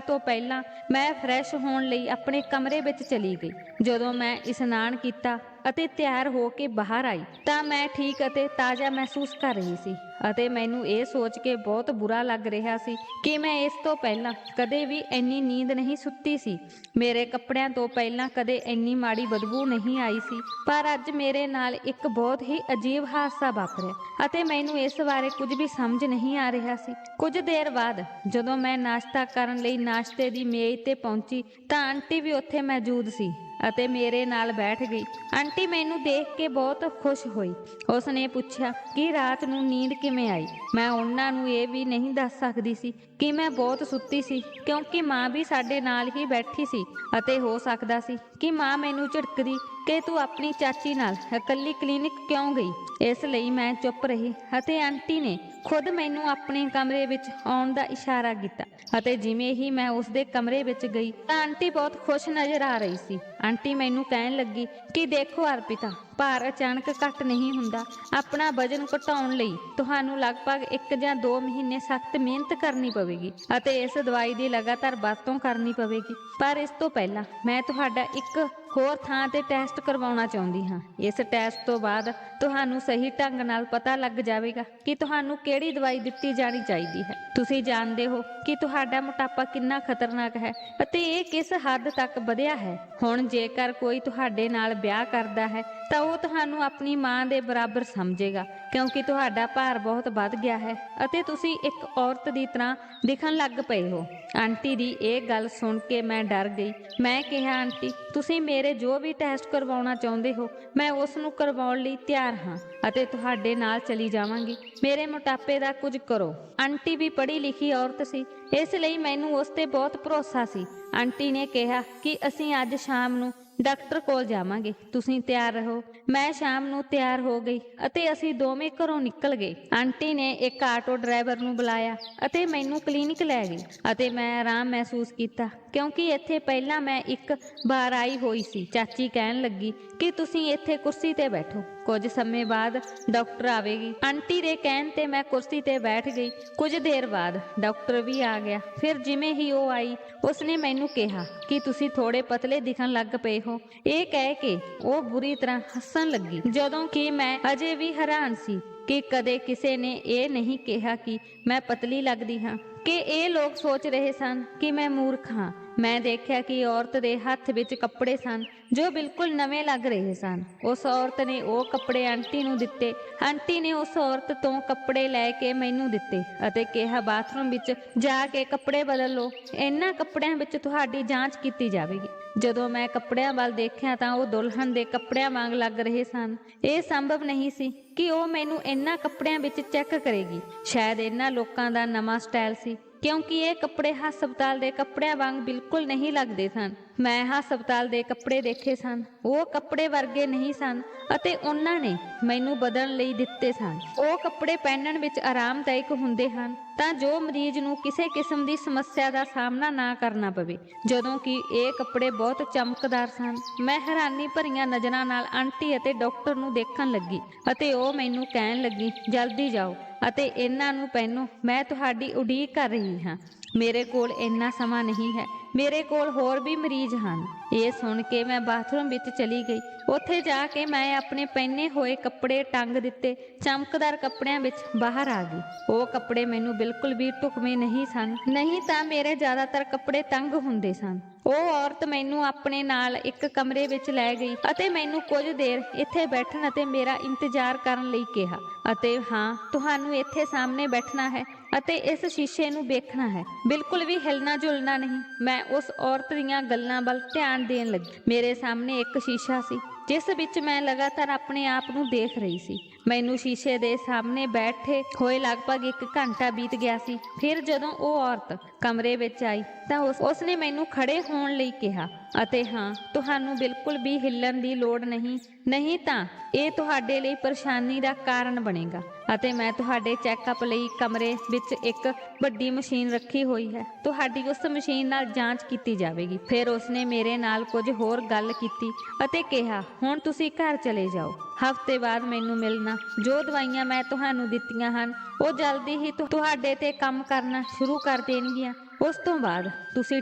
ਤੋਂ ਪਹਿਲਾਂ ਮੈਂ ਫਰੈਸ਼ ਹੋਣ ਲਈ ਆਪਣੇ ਕਮਰੇ ਵਿੱਚ ਚਲੀ ਗਈ। ਜਦੋਂ ਮੈਂ ਇਸ਼ਨਾਨ ਕੀਤਾ ਅਤੇ ਤਿਆਰ ਹੋ ਕੇ ਬਾਹਰ ਆਈ ਤਾਂ ਮੈਂ ਠੀਕ ਅਤੇ ਤਾਜ਼ਾ ਮਹਿਸੂਸ ਕਰ ਰਹੀ ਸੀ ਅਤੇ ਮੈਨੂੰ ਇਹ ਸੋਚ ਕੇ ਬਹੁਤ ਬੁਰਾ ਲੱਗ ਰਿਹਾ ਸੀ ਕਿ ਮੈਂ ਇਸ ਤੋਂ ਪਹਿਲਾਂ ਕਦੇ ਵੀ ਇੰਨੀ ਨੀਂਦ ਨਹੀਂ ਸੁੱਤੀ ਸੀ। ਮੇਰੇ ਕੱਪੜਿਆਂ ਤੋਂ ਪਹਿਲਾਂ ਕਦੇ ਇੰਨੀ ਮਾੜੀ ਬਦਬੂ ਨਹੀਂ ਆਈ ਸੀ। ਪਰ ਅੱਜ ਮੇਰੇ ਨਾਲ ਇੱਕ ਬਹੁਤ ਹੀ ਅਜੀਬ ਹਾਦਸਾ ਵਾਪਰਿਆ ਅਤੇ ਮੈਨੂੰ ਇਸ ਬਾਰੇ ਕੁਝ ਵੀ ਸਮਝ ਨਹੀਂ ਆ ਰਿਹਾ ਸੀ। ਕੁਝ ਦੇਰ ਬਾਅਦ ਜਦੋਂ ਮੈਂ ਨਾਸ਼ਤਾ ਕਰਨ ਲਈ ਨਾਸ਼ਤੇ ਦੀ ਮੇਜ਼ ਤੇ ਪਹੁੰਚੀ ਤਾਂ ਆਂਟੀ ਵੀ ਉੱਥੇ ਮੌਜੂਦ ਸੀ ਅਤੇ ਮੇਰੇ ਨਾਲ ਬੈਠ ਗਈ। ਆਂਟੀ ਮੈਨੂੰ ਦੇਖ ਕੇ ਬਹੁਤ ਖੁਸ਼ ਹੋਈ। ਉਸਨੇ ਪੁੱਛਿਆ ਕਿ ਰਾਤ ਨੂੰ ਨੀਂਦ ਕਿਵੇਂ ਆਈ। ਮੈਂ ਉਹਨਾਂ ਨੂੰ ਇਹ ਵੀ ਨਹੀਂ ਦੱਸ ਸਕਦੀ ਸੀ ਕਿ ਮੈਂ ਬਹੁਤ ਸੁੱਤੀ ਸੀ ਕਿਉਂਕਿ ਮਾਂ ਵੀ ਸਾਡੇ ਨਾਲ ਹੀ ਬੈਠੀ ਸੀ ਅਤੇ ਹੋ ਸਕਦਾ ਸੀ ਕਿ ਮਾਂ ਮੈਨੂੰ ਝਿੜਕਦੀ ਕਿ ਤੂੰ ਆਪਣੀ ਚਾਚੀ ਨਾਲ ਇਕੱਲੀ ਕਲੀਨਿਕ ਕਿਉਂ ਗਈ। ਇਸ ਲਈ ਮੈਂ ਚੁੱਪ ਰਹੀ ਅਤੇ ਆਂਟੀ ਨੇ ਖੁਦ ਮੈਨੂੰ ਆਪਣੇ ਕਮਰੇ ਵਿੱਚ ਆਉਣ ਦਾ ਇਸ਼ਾਰਾ ਕੀਤਾ ਅਤੇ ਜਿਵੇਂ ਹੀ ਮੈਂ ਉਸਦੇ ਕਮਰੇ ਵਿੱਚ ਗਈ ਤਾਂ ਆਂਟੀ ਬਹੁਤ ਖੁਸ਼ ਨਜ਼ਰ ਆ ਰਹੀ ਸੀ। ਆਂਟੀ ਮੈਨੂੰ ਕਹਿਣ ਲੱਗੀ ਕਿ ਦੇਖੋ ਅਰਪਿਤਾ, ਭਾਰ ਅਚਾਨਕ ਘੱਟ ਨਹੀਂ ਹੁੰਦਾ। ਆਪਣਾ ਵਜ਼ਨ ਘਟਾਉਣ ਲਈ ਤੁਹਾਨੂੰ ਲਗਭਗ 1 ਜਾਂ 2 ਮਹੀਨੇ ਸਖਤ ਮਿਹਨਤ ਕਰਨੀ ਪਵੇਗੀ ਅਤੇ ਇਸ ਦਵਾਈ ਦੀ ਲਗਾਤਾਰ ਵਰਤੋਂ ਕਰਨੀ ਪਵੇਗੀ। ਪਰ ਇਸ ਤੋਂ ਪਹਿਲਾਂ ਮੈਂ ਤੁਹਾਡਾ ਇੱਕ ਹੋਰ ਥਾਂ ਤੇ ਟੈਸਟ ਕਰਵਾਉਣਾ ਚਾਹੁੰਦੀ ਹਾਂ। ਇਸ ਟੈਸਟ ਤੋਂ ਬਾਅਦ ਤੁਹਾਨੂੰ ਸਹੀ ਢੰਗ ਨਾਲ ਪਤਾ ਲੱਗ ਜਾਵੇਗਾ ਕਿ ਤੁਹਾਨੂੰ ਕਿਹੜੀ ਦਵਾਈ ਦਿੱਤੀ ਜਾਣੀ ਚਾਹੀਦੀ ਹੈ। ਤੁਸੀਂ ਜਾਣਦੇ ਹੋ ਕਿ ਤੁਹਾਡਾ ਮੋਟਾਪਾ ਕਿੰਨਾ ਖਤਰਨਾਕ ਹੈ ਅਤੇ ਇਹ ਕਿਸ ਹੱਦ ਤੱਕ ਵਧਿਆ ਹੈ। ਹੁਣ ਜੇਕਰ ਕੋਈ ਤੁਹਾਡੇ ਨਾਲ ਵਿਆਹ ਕਰਦਾ ਹੈ ਤਾਂ ਉਹ ਤੁਹਾਨੂੰ ਆਪਣੀ ਮਾਂ ਦੇ ਬਰਾਬਰ ਸਮਝੇਗਾ ਕਿਉਂਕਿ ਤੁਹਾਡਾ ਭਾਰ ਬਹੁਤ ਵੱਧ ਗਿਆ ਹੈ ਅਤੇ ਤੁਸੀਂ ਇੱਕ ਔਰਤ ਦੀ ਤਰ੍ਹਾਂ ਦਿਖਣ ਲੱਗ ਪਏ ਹੋ। ਆਂਟੀ ਦੀ ਇਹ ਗੱਲ ਸੁਣ ਕੇ ਮੈਂ ਡਰ ਗਈ। ਮੈਂ ਕਿਹਾ, ਆਂਟੀ ਤੁਸੀਂ ਮੇਰੇ ਜੋ ਵੀ ਟੈਸਟ ਕਰਵਾਉਣਾ ਚਾਹੁੰਦੇ ਹੋ ਮੈਂ ਉਸ ਨੂੰ ਕਰਵਾਉਣ ਲਈ ਤਿਆਰ ਹਾਂ ਅਤੇ ਤੁਹਾਡੇ ਨਾਲ ਚਲੀ ਜਾਵਾਂਗੀ। ਮੇਰੇ ਮੋਟਾਪੇ ਦਾ ਕੁਝ ਕਰੋ। ਆਂਟੀ ਵੀ ਪੜ੍ਹੀ ਲਿਖੀ ਔਰਤ ਸੀ, ਇਸ ਲਈ ਮੈਨੂੰ ਉਸ ਤੇ ਬਹੁਤ ਭਰੋਸਾ ਸੀ। ਆਂਟੀ ਨੇ ਕਿਹਾ ਕਿ ਅਸੀਂ ਅੱਜ ਸ਼ਾਮ ਨੂੰ ਡਾਕਟਰ ਕੋਲ ਜਾਵਾਂਗੇ, ਤੁਸੀਂ ਤਿਆਰ ਰਹੋ। ਮੈਂ ਸ਼ਾਮ ਨੂੰ ਤਿਆਰ ਹੋ ਗਈ ਅਤੇ ਅਸੀਂ ਦੋਵੇਂ ਘਰੋਂ ਨਿਕਲ ਗਏ। ਆਂਟੀ ਨੇ ਇੱਕ ਆਟੋ ਡਰਾਈਵਰ ਨੂੰ ਬੁਲਾਇਆ ਅਤੇ ਮੈਨੂੰ ਕਲੀਨਿਕ ਲੈ ਗਈ ਅਤੇ ਮੈਂ ਆਰਾਮ ਮਹਿਸੂਸ ਕੀਤਾ ਕਿਉਂਕਿ ਇੱਥੇ ਪਹਿਲਾਂ ਮੈਂ ਇੱਕ ਵਾਰ ਆਈ ਹੋਈ ਸੀ। ਚਾਚੀ ਕਹਿਣ ਲੱਗੀ ਕਿ ਤੁਸੀਂ ਇੱਥੇ ਕੁਰਸੀ ਤੇ ਬੈਠੋ, ਕੁਝ ਸਮੇਂ ਬਾਅਦ ਡਾਕਟਰ ਆਵੇਗੀ। ਆਂਟੀ ਦੇ ਕਹਿਣ ਤੇ ਮੈਂ ਕੁਰਸੀ ਤੇ ਬੈਠ ਗਈ। ਕੁਝ ਦੇਰ ਬਾਅਦ ਡਾਕਟਰ ਵੀ ਆ ਗਿਆ। ਫਿਰ ਜਿਵੇਂ ਹੀ ਉਹ ਆਈ ਉਸਨੇ ਮੈਨੂੰ ਕਿਹਾ ਕਿ ਤੁਸੀਂ ਥੋੜੇ ਪਤਲੇ ਦਿਖਣ ਲੱਗ ਪਏ ਹੋ। ਇਹ ਕਹਿ ਕੇ ਉਹ ਬੁਰੀ ਤਰ੍ਹਾਂ ਹੱਸਣ ਲੱਗੀ, ਜਦੋਂ ਕਿ ਮੈਂ ਅਜੇ ਵੀ ਹੈਰਾਨ ਸੀ ਕਿ ਕਦੇ ਕਿਸੇ ਨੇ ਇਹ ਨਹੀਂ ਕਿਹਾ ਕਿ ਮੈਂ ਪਤਲੀ ਲੱਗਦੀ ਹਾਂ। ਕਿ ਇਹ ਲੋਕ ਸੋਚ ਰਹੇ ਸਨ ਕਿ ਮੈਂ ਮੂਰਖ ਹਾਂ। ਮੈਂ ਦੇਖਿਆ ਕਿ ਔਰਤ ਦੇ ਹੱਥ ਵਿੱਚ ਕੱਪੜੇ ਸਨ ਜੋ ਬਿਲਕੁਲ ਨਵੇਂ ਲੱਗ ਰਹੇ ਸਨ। ਉਸ ਔਰਤ ਨੇ ਉਹ ਕੱਪੜੇ ਆਂਟੀ ਨੂੰ ਦਿੱਤੇ। ਆਂਟੀ ਨੇ ਉਸ ਔਰਤ ਤੋਂ ਕੱਪੜੇ ਲੈ ਕੇ ਮੈਨੂੰ ਦਿੱਤੇ ਅਤੇ ਕਿਹਾ, ਬਾਥਰੂਮ ਵਿੱਚ ਜਾ ਕੇ ਕੱਪੜੇ ਬਦਲ ਲਓ, ਇਹਨਾਂ ਕੱਪੜਿਆਂ ਵਿੱਚ ਤੁਹਾਡੀ ਜਾਂਚ ਕੀਤੀ ਜਾਵੇਗੀ। ਜਦੋਂ ਮੈਂ ਕੱਪੜਿਆਂ ਵੱਲ ਦੇਖਿਆ ਤਾਂ ਉਹ ਦੁਲਹਨ ਦੇ ਕੱਪੜਿਆਂ ਵਾਂਗ ਲੱਗ ਰਹੇ ਸਨ। ਇਹ ਸੰਭਵ ਨਹੀਂ ਸੀ ਕਿ ਉਹ ਮੈਨੂੰ ਇਹਨਾਂ ਕੱਪੜਿਆਂ ਵਿੱਚ ਚੈੱਕ ਕਰੇਗੀ। ਸ਼ਾਇਦ ਇਹਨਾਂ ਲੋਕਾਂ ਦਾ ਨਵਾਂ ਸਟਾਈਲ ਸੀ ਕਿਉਂਕਿ ਇਹ ਕੱਪੜੇ ਹਸਪਤਾਲ ਦੇ ਕੱਪੜਿਆਂ ਵਾਂਗ ਬਿਲਕੁਲ ਨਹੀਂ ਲੱਗਦੇ ਸਨ। ਮੈਂ ਹਸਪਤਾਲ ਦੇ ਕੱਪੜੇ ਦੇਖੇ ਸਨ, ਉਹ ਕੱਪੜੇ ਵਰਗੇ ਨਹੀਂ ਸਨ ਅਤੇ ਉਹਨਾਂ ਨੇ ਮੈਨੂੰ ਬਦਲਣ ਲਈ ਦਿੱਤੇ ਸਨ। ਉਹ ਕੱਪੜੇ ਪਹਿਨਣ ਵਿੱਚ ਆਰਾਮਦਾਇਕ ਹੁੰਦੇ ਹਨ ਤਾਂ ਜੋ ਮਰੀਜ਼ ਨੂੰ ਕਿਸੇ ਕਿਸਮ ਦੀ ਸਮੱਸਿਆ ਦਾ ਸਾਹਮਣਾ ਨਾ ਕਰਨਾ ਪਵੇ, ਜਦੋਂ ਕਿ ਇਹ ਕੱਪੜੇ ਬਹੁਤ ਚਮਕਦਾਰ ਸਨ। ਮੈਂ ਹੈਰਾਨੀ ਭਰੀਆਂ ਨਜ਼ਰਾਂ ਨਾਲ ਆਂਟੀ ਅਤੇ ਡਾਕਟਰ ਨੂੰ ਦੇਖਣ ਲੱਗੀ ਅਤੇ ਉਹ ਮੈਨੂੰ ਕਹਿਣ ਲੱਗੀ, ਜਲਦੀ ਜਾਓ ਅਤੇ ਇਹਨਾਂ ਨੂੰ ਪਹਿਨੋ, ਮੈਂ ਤੁਹਾਡੀ ਉਡੀਕ ਕਰ ਰਹੀ ਹਾਂ। ਮੇਰੇ ਕੋਲ ਇੰਨਾ ਸਮਾਂ ਨਹੀਂ ਹੈ, ਮੇਰੇ ਕੋਲ ਹੋਰ ਵੀ ਮਰੀਜ਼ ਹਨ। ਇਹ ਸੁਣ ਕੇ ਮੈਂ ਬਾਥਰੂਮ ਵਿੱਚ ਚਲੀ ਗਈ। ਉੱਥੇ ਜਾ ਕੇ ਮੈਂ ਆਪਣੇ ਪਹਿਨੇ ਹੋਏ ਕੱਪੜੇ ਟੰਗ ਦਿੱਤੇ। ਚਮਕਦਾਰ ਕੱਪੜਿਆਂ ਵਿੱਚ ਬਾਹਰ ਆ ਗਈ। ਉਹ ਕੱਪੜੇ ਮੈਨੂੰ ਬਿਲਕੁਲ ਵੀ ਢੁਕਵੇਂ ਨਹੀਂ ਸਨ, ਨਹੀਂ ਤਾਂ ਮੇਰੇ ਜ਼ਿਆਦਾਤਰ ਕੱਪੜੇ ਤੰਗ ਹੁੰਦੇ ਸਨ। ਉਹ ਔਰਤ ਮੈਨੂੰ ਆਪਣੇ ਨਾਲ ਇੱਕ ਕਮਰੇ ਵਿੱਚ ਲੈ ਗਈ ਅਤੇ ਮੈਨੂੰ ਕੁਝ ਦੇਰ ਇੱਥੇ ਬੈਠਣ ਅਤੇ ਮੇਰਾ ਇੰਤਜ਼ਾਰ ਕਰਨ ਲਈ ਕਿਹਾ ਅਤੇ ਹਾਂ, ਤੁਹਾਨੂੰ ਇੱਥੇ ਸਾਹਮਣੇ ਬੈਠਣਾ ਹੈ ਅਤੇ ਇਸ ਸ਼ੀਸ਼ੇ ਨੂੰ ਵੇਖਣਾ ਹੈ, ਬਿਲਕੁਲ ਵੀ ਹਿਲਣਾ ਝੁਲਣਾ ਨਹੀਂ। ਮੈਂ ਉਸ ਔਰਤ ਦੀਆਂ ਗੱਲਾਂ ਵੱਲ ਧਿਆਨ ਦੇਣ ਲੱਗੀ। ਮੇਰੇ ਸਾਹਮਣੇ ਇੱਕ ਸ਼ੀਸ਼ਾ ਸੀ ਜਿਸ ਵਿੱਚ ਮੈਂ ਲਗਾਤਾਰ ਆਪਣੇ ਆਪ ਨੂੰ ਦੇਖ ਰਹੀ ਸੀ। ਮੈਨੂੰ ਸ਼ੀਸ਼ੇ ਦੇ ਸਾਹਮਣੇ ਬੈਠੇ ਹੋਏ ਲਗਭਗ 1 ਘੰਟਾ ਬੀਤ ਗਿਆ ਸੀ। ਫਿਰ ਜਦੋਂ ਉਹ ਔਰਤ ਕਮਰੇ ਵਿੱਚ ਆਈ ਤਾਂ ਉਸਨੇ ਮੈਨੂੰ ਖੜੇ ਹੋਣ ਲਈ ਕਿਹਾ ਅਤੇ ਹਾਂ, ਤੁਹਾਨੂੰ ਬਿਲਕੁਲ ਵੀ ਹਿੱਲਣ ਦੀ ਲੋੜ ਨਹੀਂ, ਨਹੀਂ ਤਾਂ ਇਹ ਤੁਹਾਡੇ ਲਈ ਪਰੇਸ਼ਾਨੀ ਦਾ ਕਾਰਨ ਬਣੇਗਾ ਅਤੇ ਮੈਂ ਤੁਹਾਡੇ ਚੈੱਕਅਪ ਲਈ ਕਮਰੇ ਵਿੱਚ ਇੱਕ ਵੱਡੀ ਮਸ਼ੀਨ ਰੱਖੀ ਹੋਈ ਹੈ, ਤੁਹਾਡੀ ਉਸ ਮਸ਼ੀਨ ਨਾਲ ਜਾਂਚ ਕੀਤੀ ਜਾਵੇਗੀ। ਫਿਰ ਉਸਨੇ ਮੇਰੇ ਨਾਲ ਕੁਝ ਹੋਰ ਗੱਲ ਕੀਤੀ ਅਤੇ ਕਿਹਾ, ਹੁਣ ਤੁਸੀਂ ਘਰ ਚਲੇ ਜਾਓ। ਹਫ਼ਤੇ ਬਾਅਦ ਮੈਨੂੰ ਮਿਲਣਾ। ਜੋ ਦਵਾਈਆਂ ਮੈਂ ਤੁਹਾਨੂੰ ਦਿੱਤੀਆਂ ਹਨ ਉਹ ਜਲਦੀ ਹੀ ਤੁਹਾਡੇ ਤੇ ਕੰਮ ਕਰਨਾ ਸ਼ੁਰੂ ਕਰ ਦੇਣਗੀਆਂ। ਉਸ ਤੋਂ ਬਾਅਦ ਤੁਸੀਂ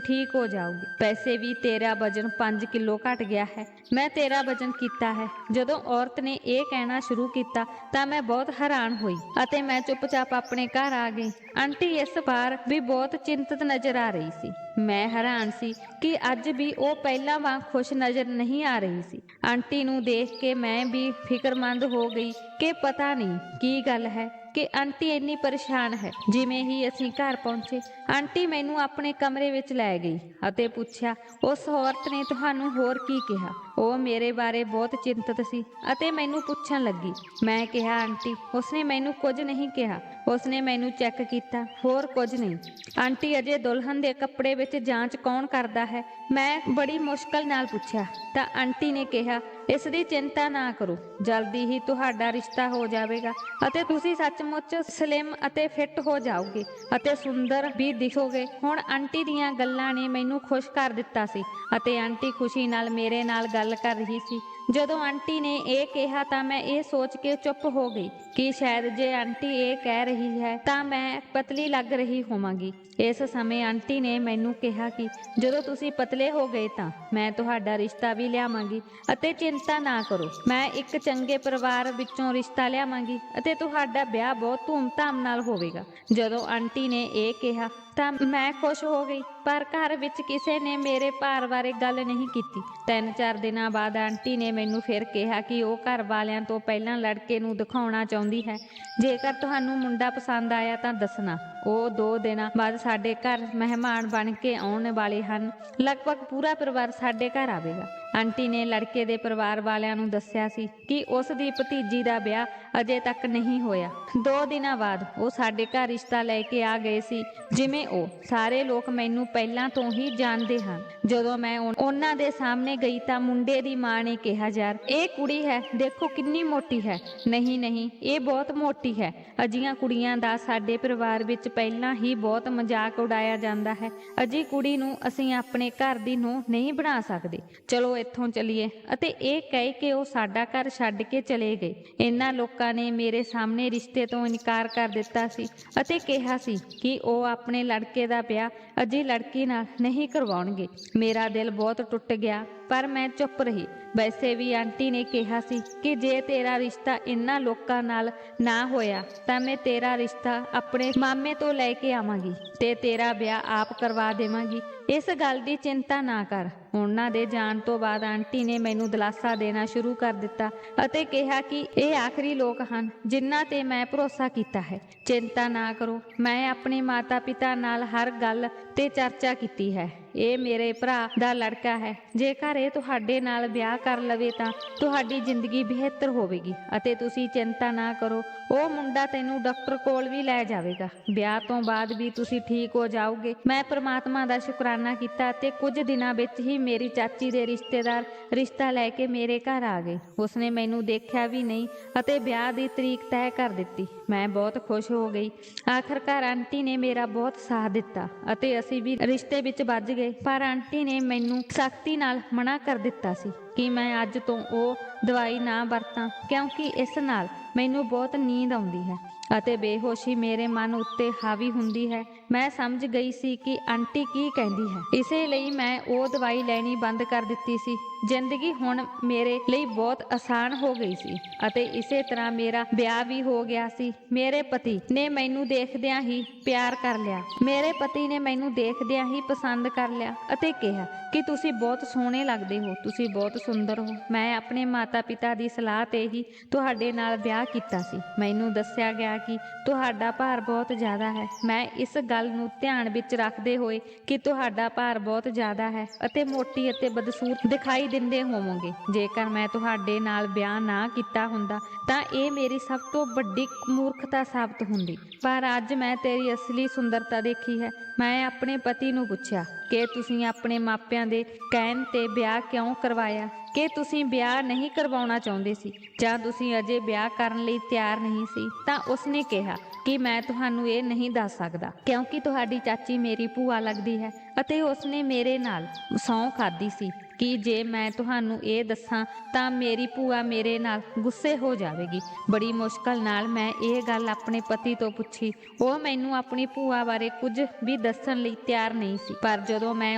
ਠੀਕ ਹੋ ਜਾਓਗੇ। ਵੈਸੇ ਵੀ ਤੇਰਾ ਵਜ਼ਨ 5 ਕਿਲੋ ਘਟ ਗਿਆ ਹੈ। ਮੈਂ ਤੇਰਾ ਵਜ਼ਨ ਕੀਤਾ ਹੈ। ਜਦੋਂ ਔਰਤ ਨੇ ਇਹ ਕਹਿਣਾ ਸ਼ੁਰੂ ਕੀਤਾ ਤਾਂ ਮੈਂ ਬਹੁਤ ਹੈਰਾਨ ਹੋਈ ਅਤੇ ਮੈਂ ਚੁੱਪਚਾਪ ਆਪਣੇ ਘਰ ਆ ਗਈ। ਆਂਟੀ ਇਸ ਵਾਰ ਵੀ ਬਹੁਤ ਚਿੰਤਤ ਨਜ਼ਰ ਆ ਰਹੀ ਸੀ। ਮੈਂ ਹੈਰਾਨ ਸੀ ਕਿ ਅੱਜ ਵੀ ਉਹ ਪਹਿਲਾਂ ਵਾਂਗ ਖੁਸ਼ ਨਜ਼ਰ ਨਹੀਂ ਆ ਰਹੀ ਸੀ। ਆਂਟੀ ਨੂੰ ਦੇਖ ਕੇ ਮੈਂ ਵੀ ਫਿਕਰਮੰਦ ਹੋ ਗਈ ਕਿ ਪਤਾ ਨਹੀਂ ਕੀ ਗੱਲ ਹੈ ਕਿ ਆਂਟੀ ਇੰਨੀ ਪਰੇਸ਼ਾਨ ਹੈ। ਜਿਵੇਂ ਹੀ ਅਸੀਂ ਘਰ ਪਹੁੰਚੇ ਆਂਟੀ ਮੈਨੂੰ ਆਪਣੇ ਕਮਰੇ ਵਿੱਚ ਲੈ ਗਈ ਅਤੇ ਪੁੱਛਿਆ, ਉਸ ਔਰਤ ਨੇ ਤੁਹਾਨੂੰ ਹੋਰ ਕੀ ਕਿਹਾ? ਉਹ ਮੇਰੇ ਬਾਰੇ ਬਹੁਤ ਚਿੰਤਤ ਸੀ ਅਤੇ ਮੈਨੂੰ ਪੁੱਛਣ ਲੱਗੀ। ਮੈਂ ਕਿਹਾ, ਆਂਟੀ ਉਸਨੇ ਮੈਨੂੰ ਕੁਝ ਨਹੀਂ ਕਿਹਾ, ਉਸਨੇ ਮੈਨੂੰ ਚੈੱਕ ਕੀਤਾ, ਹੋਰ ਕੁਝ ਨਹੀਂ। ਆਂਟੀ, ਅਜੇ ਦੁਲਹਨ ਦੇ ਕੱਪੜੇ ਵਿੱਚ ਜਾਂਚ ਕੌਣ ਕਰਦਾ ਹੈ? ਮੈਂ ਬੜੀ ਮੁਸ਼ਕਲ ਨਾਲ ਪੁੱਛਿਆ ਤਾਂ ਆਂਟੀ ਨੇ ਕਿਹਾ, ਇਸ ਦੀ ਚਿੰਤਾ ਨਾ ਕਰੋ, ਜਲਦੀ ਹੀ ਤੁਹਾਡਾ ਰਿਸ਼ਤਾ ਹੋ ਜਾਵੇਗਾ ਅਤੇ ਤੁਸੀਂ ਸੱਚਮੁੱਚ ਸਲਿਮ ਅਤੇ ਫਿੱਟ ਹੋ ਜਾਓਗੇ ਅਤੇ ਸੁੰਦਰ ਵੀ ਦਿਖੋਗੇ। ਹੁਣ ਆਂਟੀ ਦੀਆਂ ਗੱਲਾਂ ਨੇ ਮੈਨੂੰ ਖੁਸ਼ ਕਰ ਦਿੱਤਾ ਸੀ ਅਤੇ ਆਂਟੀ ਖੁਸ਼ੀ ਨਾਲ ਮੇਰੇ ਨਾਲ ਗੱਲ ਕਰ ਰਹੀ ਸੀ। ਜਦੋਂ ਆਂਟੀ ਨੇ ਇਹ ਕਿਹਾ ਤਾਂ ਮੈਂ ਇਹ ਸੋਚ ਕੇ ਚੁੱਪ ਹੋ ਗਈ ਕਿ ਸ਼ਾਇਦ ਜੇ ਆਂਟੀ ਇਹ ਕਹਿ ਰਹੀ ਹੈ ਤਾਂ ਮੈਂ ਪਤਲੀ ਲੱਗ ਰਹੀ ਹੋਵਾਂਗੀ। ਇਸ ਸਮੇਂ ਆਂਟੀ ਨੇ ਮੈਨੂੰ ਕਿਹਾ ਕਿ ਜਦੋਂ ਤੁਸੀਂ ਪਤਲੇ ਹੋ ਗਏ ਤਾਂ ਮੈਂ ਤੁਹਾਡਾ ਰਿਸ਼ਤਾ ਵੀ ਲਿਆਵਾਂਗੀ ਅਤੇ ਚਿੰਤਾ ਨਾ ਕਰੋ, ਮੈਂ ਇੱਕ ਚੰਗੇ ਪਰਿਵਾਰ ਵਿੱਚੋਂ ਰਿਸ਼ਤਾ ਲਿਆਵਾਂਗੀ ਅਤੇ ਤੁਹਾਡਾ ਵਿਆਹ ਬਹੁਤ ਧੂਮਧਾਮ ਨਾਲ ਹੋਵੇਗਾ। ਜਦੋਂ ਆਂਟੀ ਨੇ ਇਹ ਕਿਹਾ ਤਾਂ ਮੈਂ ਖੁਸ਼ ਹੋ ਗਈ, ਪਰ ਘਰ ਵਿੱਚ ਕਿਸੇ ਨੇ ਮੇਰੇ ਭਾਰ ਬਾਰੇ ਗੱਲ ਨਹੀਂ ਕੀਤੀ। 3-4 ਦਿਨਾਂ ਬਾਅਦ ਆਂਟੀ ਨੇ ਮੈਨੂੰ ਫਿਰ ਕਿਹਾ ਕਿ ਉਹ ਘਰ ਵਾਲਿਆਂ ਤੋਂ ਪਹਿਲਾਂ ਲੜਕੇ ਨੂੰ ਦਿਖਾਉਣਾ ਚਾਹੁੰਦੀ ਹੈ। ਜੇਕਰ ਤੁਹਾਨੂੰ ਮੁੰਡਾ ਪਸੰਦ ਆਇਆ ਤਾਂ ਦੱਸਣਾ। ਉਹ 2 ਦਿਨਾਂ ਬਾਅਦ ਸਾਡੇ ਘਰ ਮਹਿਮਾਨ ਬਣ ਕੇ ਆਉਣ ਵਾਲੇ ਹਨ। ਲਗਭਗ ਪੂਰਾ ਪਰਿਵਾਰ ਸਾਡੇ ਘਰ ਆਵੇਗਾ। ਆਂਟੀ ਨੇ ਲੜਕੇ ਦੇ ਪਰਿਵਾਰ ਵਾਲਿਆਂ ਨੂੰ ਦੱਸਿਆ ਸੀ ਕਿ ਉਸ ਦੀ ਭਤੀਜੀ ਦਾ ਵਿਆਹ ਅਜੇ ਤੱਕ ਨਹੀਂ ਹੋਇਆ। 2 ਦਿਨਾਂ ਬਾਅਦ ਉਹ ਸਾਡੇ ਘਰ ਰਿਸ਼ਤਾ ਲੈ ਕੇ ਆ ਗਏ ਸੀ। ਜਿਵੇਂ ਉਹ ਸਾਰੇ ਲੋਕ ਮੈਨੂੰ ਪਹਿਲਾਂ ਤੋਂ ਹੀ ਜਾਣਦੇ ਹਨ। ਜਦੋਂ ਮੈਂ ਉਹਨਾਂ ਦੇ ਸਾਹਮਣੇ ਗਈ ਤਾਂ ਮੁੰਡੇ ਦੀ ਮਾਂ ਨੇ ਕਿਹਾ, ਯਾਰ ਇਹ ਕੁੜੀ ਹੈ, ਦੇਖੋ ਕਿੰਨੀ ਮੋਟੀ ਹੈ। ਨਹੀਂ ਨਹੀਂ, ਇਹ ਬਹੁਤ ਮੋਟੀ ਹੈ। ਅਜਿਹੀਆਂ ਕੁੜੀਆਂ ਦਾ ਸਾਡੇ ਪਰਿਵਾਰ ਵਿੱਚ ਪਹਿਲਾਂ ਹੀ ਬਹੁਤ ਮਜ਼ਾਕ ਉਡਾਇਆ ਜਾਂਦਾ ਹੈ। ਅਜਿਹੀ ਕੁੜੀ ਨੂੰ ਅਸੀਂ ਆਪਣੇ ਘਰ ਦੀ ਨੂੰਹ ਨਹੀਂ ਬਣਾ ਸਕਦੇ। ਚਲੋ ਇੱਥੋਂ ਚਲੀਏ। ਅਤੇ ਇਹ ਕਹਿ ਕੇ ਉਹ ਸਾਡਾ ਘਰ ਛੱਡ ਕੇ ਚਲੇ ਗਏ। ਇਹਨਾਂ ਲੋਕਾਂ ਨੇ ਮੇਰੇ ਸਾਹਮਣੇ ਰਿਸ਼ਤੇ ਤੋਂ ਇਨਕਾਰ ਕਰ ਦਿੱਤਾ ਸੀ ਅਤੇ ਕਿਹਾ ਸੀ ਕਿ ਉਹ ਆਪਣੇ ਲੜਕੇ ਦਾ ਵਿਆਹ ਅਜਿਹੀ ਲੜਕੀ ਨਾਲ ਨਹੀਂ ਕਰਵਾਉਣਗੇ। ਮੇਰਾ ਦਿਲ ਬਹੁਤ ਟੁੱਟ ਗਿਆ, ਪਰ ਮੈਂ ਚੁੱਪ ਰਹੀ। ਵੈਸੇ ਵੀ ਆਂਟੀ ਨੇ ਕਿਹਾ ਸੀ ਕਿ ਜੇ ਤੇਰਾ ਰਿਸ਼ਤਾ ਇਹਨਾਂ ਲੋਕਾਂ ਨਾਲ ਨਾ ਹੋਇਆ ਤਾਂ ਮੈਂ ਤੇਰਾ ਰਿਸ਼ਤਾ ਆਪਣੇ ਮਾਮੇ ਤੋਂ ਲੈ ਕੇ ਆਵਾਂਗੀ ਤੇ ਤੇਰਾ ਵਿਆਹ ਆਪ ਕਰਵਾ ਦੇਵਾਂਗੀ। ਇਸ ਗੱਲ ਦੀ ਚਿੰਤਾ ਨਾ ਕਰ। ਉਹਨਾਂ ਦੇ ਜਾਣ ਤੋਂ ਬਾਅਦ ਆਂਟੀ ਨੇ ਮੈਨੂੰ ਦਿਲਾਸਾ ਦੇਣਾ ਸ਼ੁਰੂ ਕਰ ਦਿੱਤਾ ਅਤੇ ਕਿਹਾ ਕਿ ਇਹ ਆਖਰੀ ਲੋਕ ਹਨ ਜਿਨ੍ਹਾਂ ਤੇ ਮੈਂ ਭਰੋਸਾ ਕੀਤਾ ਹੈ। ਚਿੰਤਾ ਨਾ ਕਰੋ, ਮੈਂ ਆਪਣੇ ਮਾਤਾ-ਪਿਤਾ ਨਾਲ ਹਰ ਗੱਲ ਤੇ ਚਰਚਾ ਕੀਤੀ ਹੈ। ਇਹ ਮੇਰੇ ਭਰਾ ਦਾ ਲੜਕਾ ਹੈ। ਜੇਕਰ ਇਹ ਤੁਹਾਡੇ ਨਾਲ ਵਿਆਹ ਕਰ ਲਵੇ ਤਾਂ ਤੁਹਾਡੀ ਜ਼ਿੰਦਗੀ ਬਿਹਤਰ ਹੋਵੇਗੀ ਅਤੇ ਤੁਸੀਂ ਚਿੰਤਾ ਨਾ ਕਰੋ। ਉਹ ਮੁੰਡਾ ਤੈਨੂੰ ਡਾਕਟਰ ਕੋਲ ਵੀ ਲੈ ਜਾਵੇਗਾ। ਵਿਆਹ ਤੋਂ ਬਾਅਦ ਵੀ ਤੁਸੀਂ ਠੀਕ ਹੋ ਜਾਓਗੇ। ਮੈਂ ਪ੍ਰਮਾਤਮਾ ਦਾ ਸ਼ੁਕਰਾਨਾ ਕੀਤਾ ਅਤੇ ਕੁਝ ਦਿਨਾਂ ਵਿੱਚ ਹੀ ਮੇਰੀ ਚਾਚੀ ਦੇ ਰਿਸ਼ਤੇਦਾਰ ਰਿਸ਼ਤਾ ਲੈ ਕੇ ਮੇਰੇ ਘਰ ਆ ਗਏ। ਉਸਨੇ ਮੈਨੂੰ ਦੇਖਿਆ ਵੀ ਨਹੀਂ ਅਤੇ ਵਿਆਹ ਦੀ ਤਰੀਕ ਤੈਅ ਕਰ ਦਿੱਤੀ। ਮੈਂ ਬਹੁਤ ਖੁਸ਼ ਹੋ ਗਈ। ਆਖਰਕਾਰ ਆਂਟੀ ਨੇ ਮੇਰਾ ਬਹੁਤ ਸਾਥ ਦਿੱਤਾ ਅਤੇ ਅਸੀਂ ਵੀ ਰਿਸ਼ਤੇ ਵਿੱਚ ਵੱਜ ਗਏ। ਪਰ ਆਂਟੀ ਨੇ ਮੈਨੂੰ ਸਖਤੀ ਨਾਲ ਮਨਾ ਕਰ ਦਿੱਤਾ ਸੀ ਕਿ ਮੈਂ ਅੱਜ ਤੋਂ ਉਹ ਦਵਾਈ ਨਾ ਵਰਤਾਂ, ਕਿਉਂਕਿ ਇਸ ਨਾਲ ਮੈਨੂੰ ਬਹੁਤ ਨੀਂਦ ਆਉਂਦੀ ਹੈ ਅਤੇ ਬੇਹੋਸ਼ੀ ਮੇਰੇ ਮਨ ਉੱਤੇ ਹਾਵੀ ਹੁੰਦੀ ਹੈ। ਮੈਂ ਸਮਝ ਗਈ ਸੀ ਕਿ ਆਂਟੀ ਕੀ ਕਹਿੰਦੀ ਹੈ, ਇਸੇ ਲਈ ਮੈਂ ਉਹ ਦਵਾਈ ਲੈਣੀ ਬੰਦ ਕਰ ਦਿੱਤੀ ਸੀ। ਜ਼ਿੰਦਗੀ ਹੁਣ ਮੇਰੇ ਲਈ ਬਹੁਤ ਆਸਾਨ ਹੋ ਗਈ ਸੀ ਅਤੇ ਇਸੇ ਤਰ੍ਹਾਂ ਮੇਰਾ ਵਿਆਹ ਵੀ ਹੋ ਗਿਆ ਸੀ। ਮੇਰੇ ਪਤੀ ਨੇ ਮੈਨੂੰ ਦੇਖਦਿਆਂ ਹੀ ਪਿਆਰ ਕਰ ਲਿਆ। ਮੇਰੇ ਪਤੀ ਨੇ ਮੈਨੂੰ ਦੇਖਦਿਆਂ ਹੀ ਪਸੰਦ ਕਰ ਲਿਆ ਅਤੇ ਕਿਹਾ ਕਿ ਤੁਸੀਂ ਬਹੁਤ ਸੋਹਣੇ ਲੱਗਦੇ ਹੋ, ਤੁਸੀਂ ਬਹੁਤ ਸੁੰਦਰ ਹੋ। ਮੈਂ ਆਪਣੇ ਮਾਤਾ-ਪਿਤਾ ਦੀ ਸਲਾਹ ਤੇ ਹੀ ਤੁਹਾਡੇ ਨਾਲ ਵਿਆਹ ਕੀਤਾ ਸੀ। ਮੈਨੂੰ ਦੱਸਿਆ ਗਿਆ ਕਿ ਤੁਹਾਡਾ ਭਾਰ ਬਹੁਤ ਜ਼ਿਆਦਾ ਹੈ। ਮੈਂ ਇਸ ਗੱਲ ਨੂੰ ਧਿਆਨ ਵਿੱਚ ਰੱਖਦੇ ਹੋਏ ਕਿ ਤੁਹਾਡਾ ਭਾਰ ਬਹੁਤ ਜ਼ਿਆਦਾ ਹੈ ਅਤੇ ਮੋਟੀ ਅਤੇ ਬਦਸੂਰਤ ਦਿਖਾਈ ਦਿੰਦੇ ਹੋਵੋਗੇ। ਜੇਕਰ ਮੈਂ ਤੁਹਾਡੇ ਨਾਲ ਵਿਆਹ ਨਾ ਕੀਤਾ ਹੁੰਦਾ ਤਾਂ ਇਹ ਮੇਰੀ ਸਭ ਤੋਂ ਵੱਡੀ ਮੂਰਖਤਾ ਸਾਬਤ ਹੁੰਦੀ। ਪਰ ਅੱਜ ਮੈਂ ਤੇਰੀ ਅਸਲੀ ਸੁੰਦਰਤਾ ਦੇਖੀ ਹੈ। ਮੈਂ ਆਪਣੇ ਪਤੀ ਨੂੰ ਪੁੱਛਿਆ ਕਿ ਤੁਸੀਂ ਆਪਣੇ ਮਾਪਿਆਂ ਦੇ ਕਹਿਣ ਤੇ ਵਿਆਹ ਕਿਉਂ ਕਰਵਾਇਆ, ਕਿ ਤੁਸੀਂ ਵਿਆਹ ਨਹੀਂ ਕਰਵਾਉਣਾ ਚਾਹੁੰਦੇ ਸੀ ਜਾਂ ਤੁਸੀਂ ਅਜੇ ਵਿਆਹ ਕਰਨ ਲਈ ਤਿਆਰ ਨਹੀਂ ਸੀ। ਤਾਂ ਉਸਨੇ ਕਿਹਾ ਕਿ ਮੈਂ ਤੁਹਾਨੂੰ ਇਹ ਨਹੀਂ ਦੱਸ ਸਕਦਾ ਕਿਉਂਕਿ ਤੁਹਾਡੀ ਚਾਚੀ ਮੇਰੀ ਭੂਆ ਲੱਗਦੀ ਹੈ ਅਤੇ ਉਸਨੇ ਮੇਰੇ ਨਾਲ ਸਹੁੰ ਖਾਧੀ ਸੀ ਕਿ ਜੇ ਮੈਂ ਤੁਹਾਨੂੰ ਇਹ ਦੱਸਾਂ ਤਾਂ ਮੇਰੀ ਭੂਆ ਮੇਰੇ ਨਾਲ ਗੁੱਸੇ ਹੋ ਜਾਵੇਗੀ। ਬੜੀ ਮੁਸ਼ਕਲ ਨਾਲ ਮੈਂ ਇਹ ਗੱਲ ਆਪਣੇ ਪਤੀ ਤੋਂ ਪੁੱਛੀ। ਉਹ ਮੈਨੂੰ ਆਪਣੀ ਭੂਆ ਬਾਰੇ ਕੁਝ ਵੀ ਦੱਸਣ ਲਈ ਤਿਆਰ ਨਹੀਂ ਸੀ, ਪਰ ਜਦੋਂ ਮੈਂ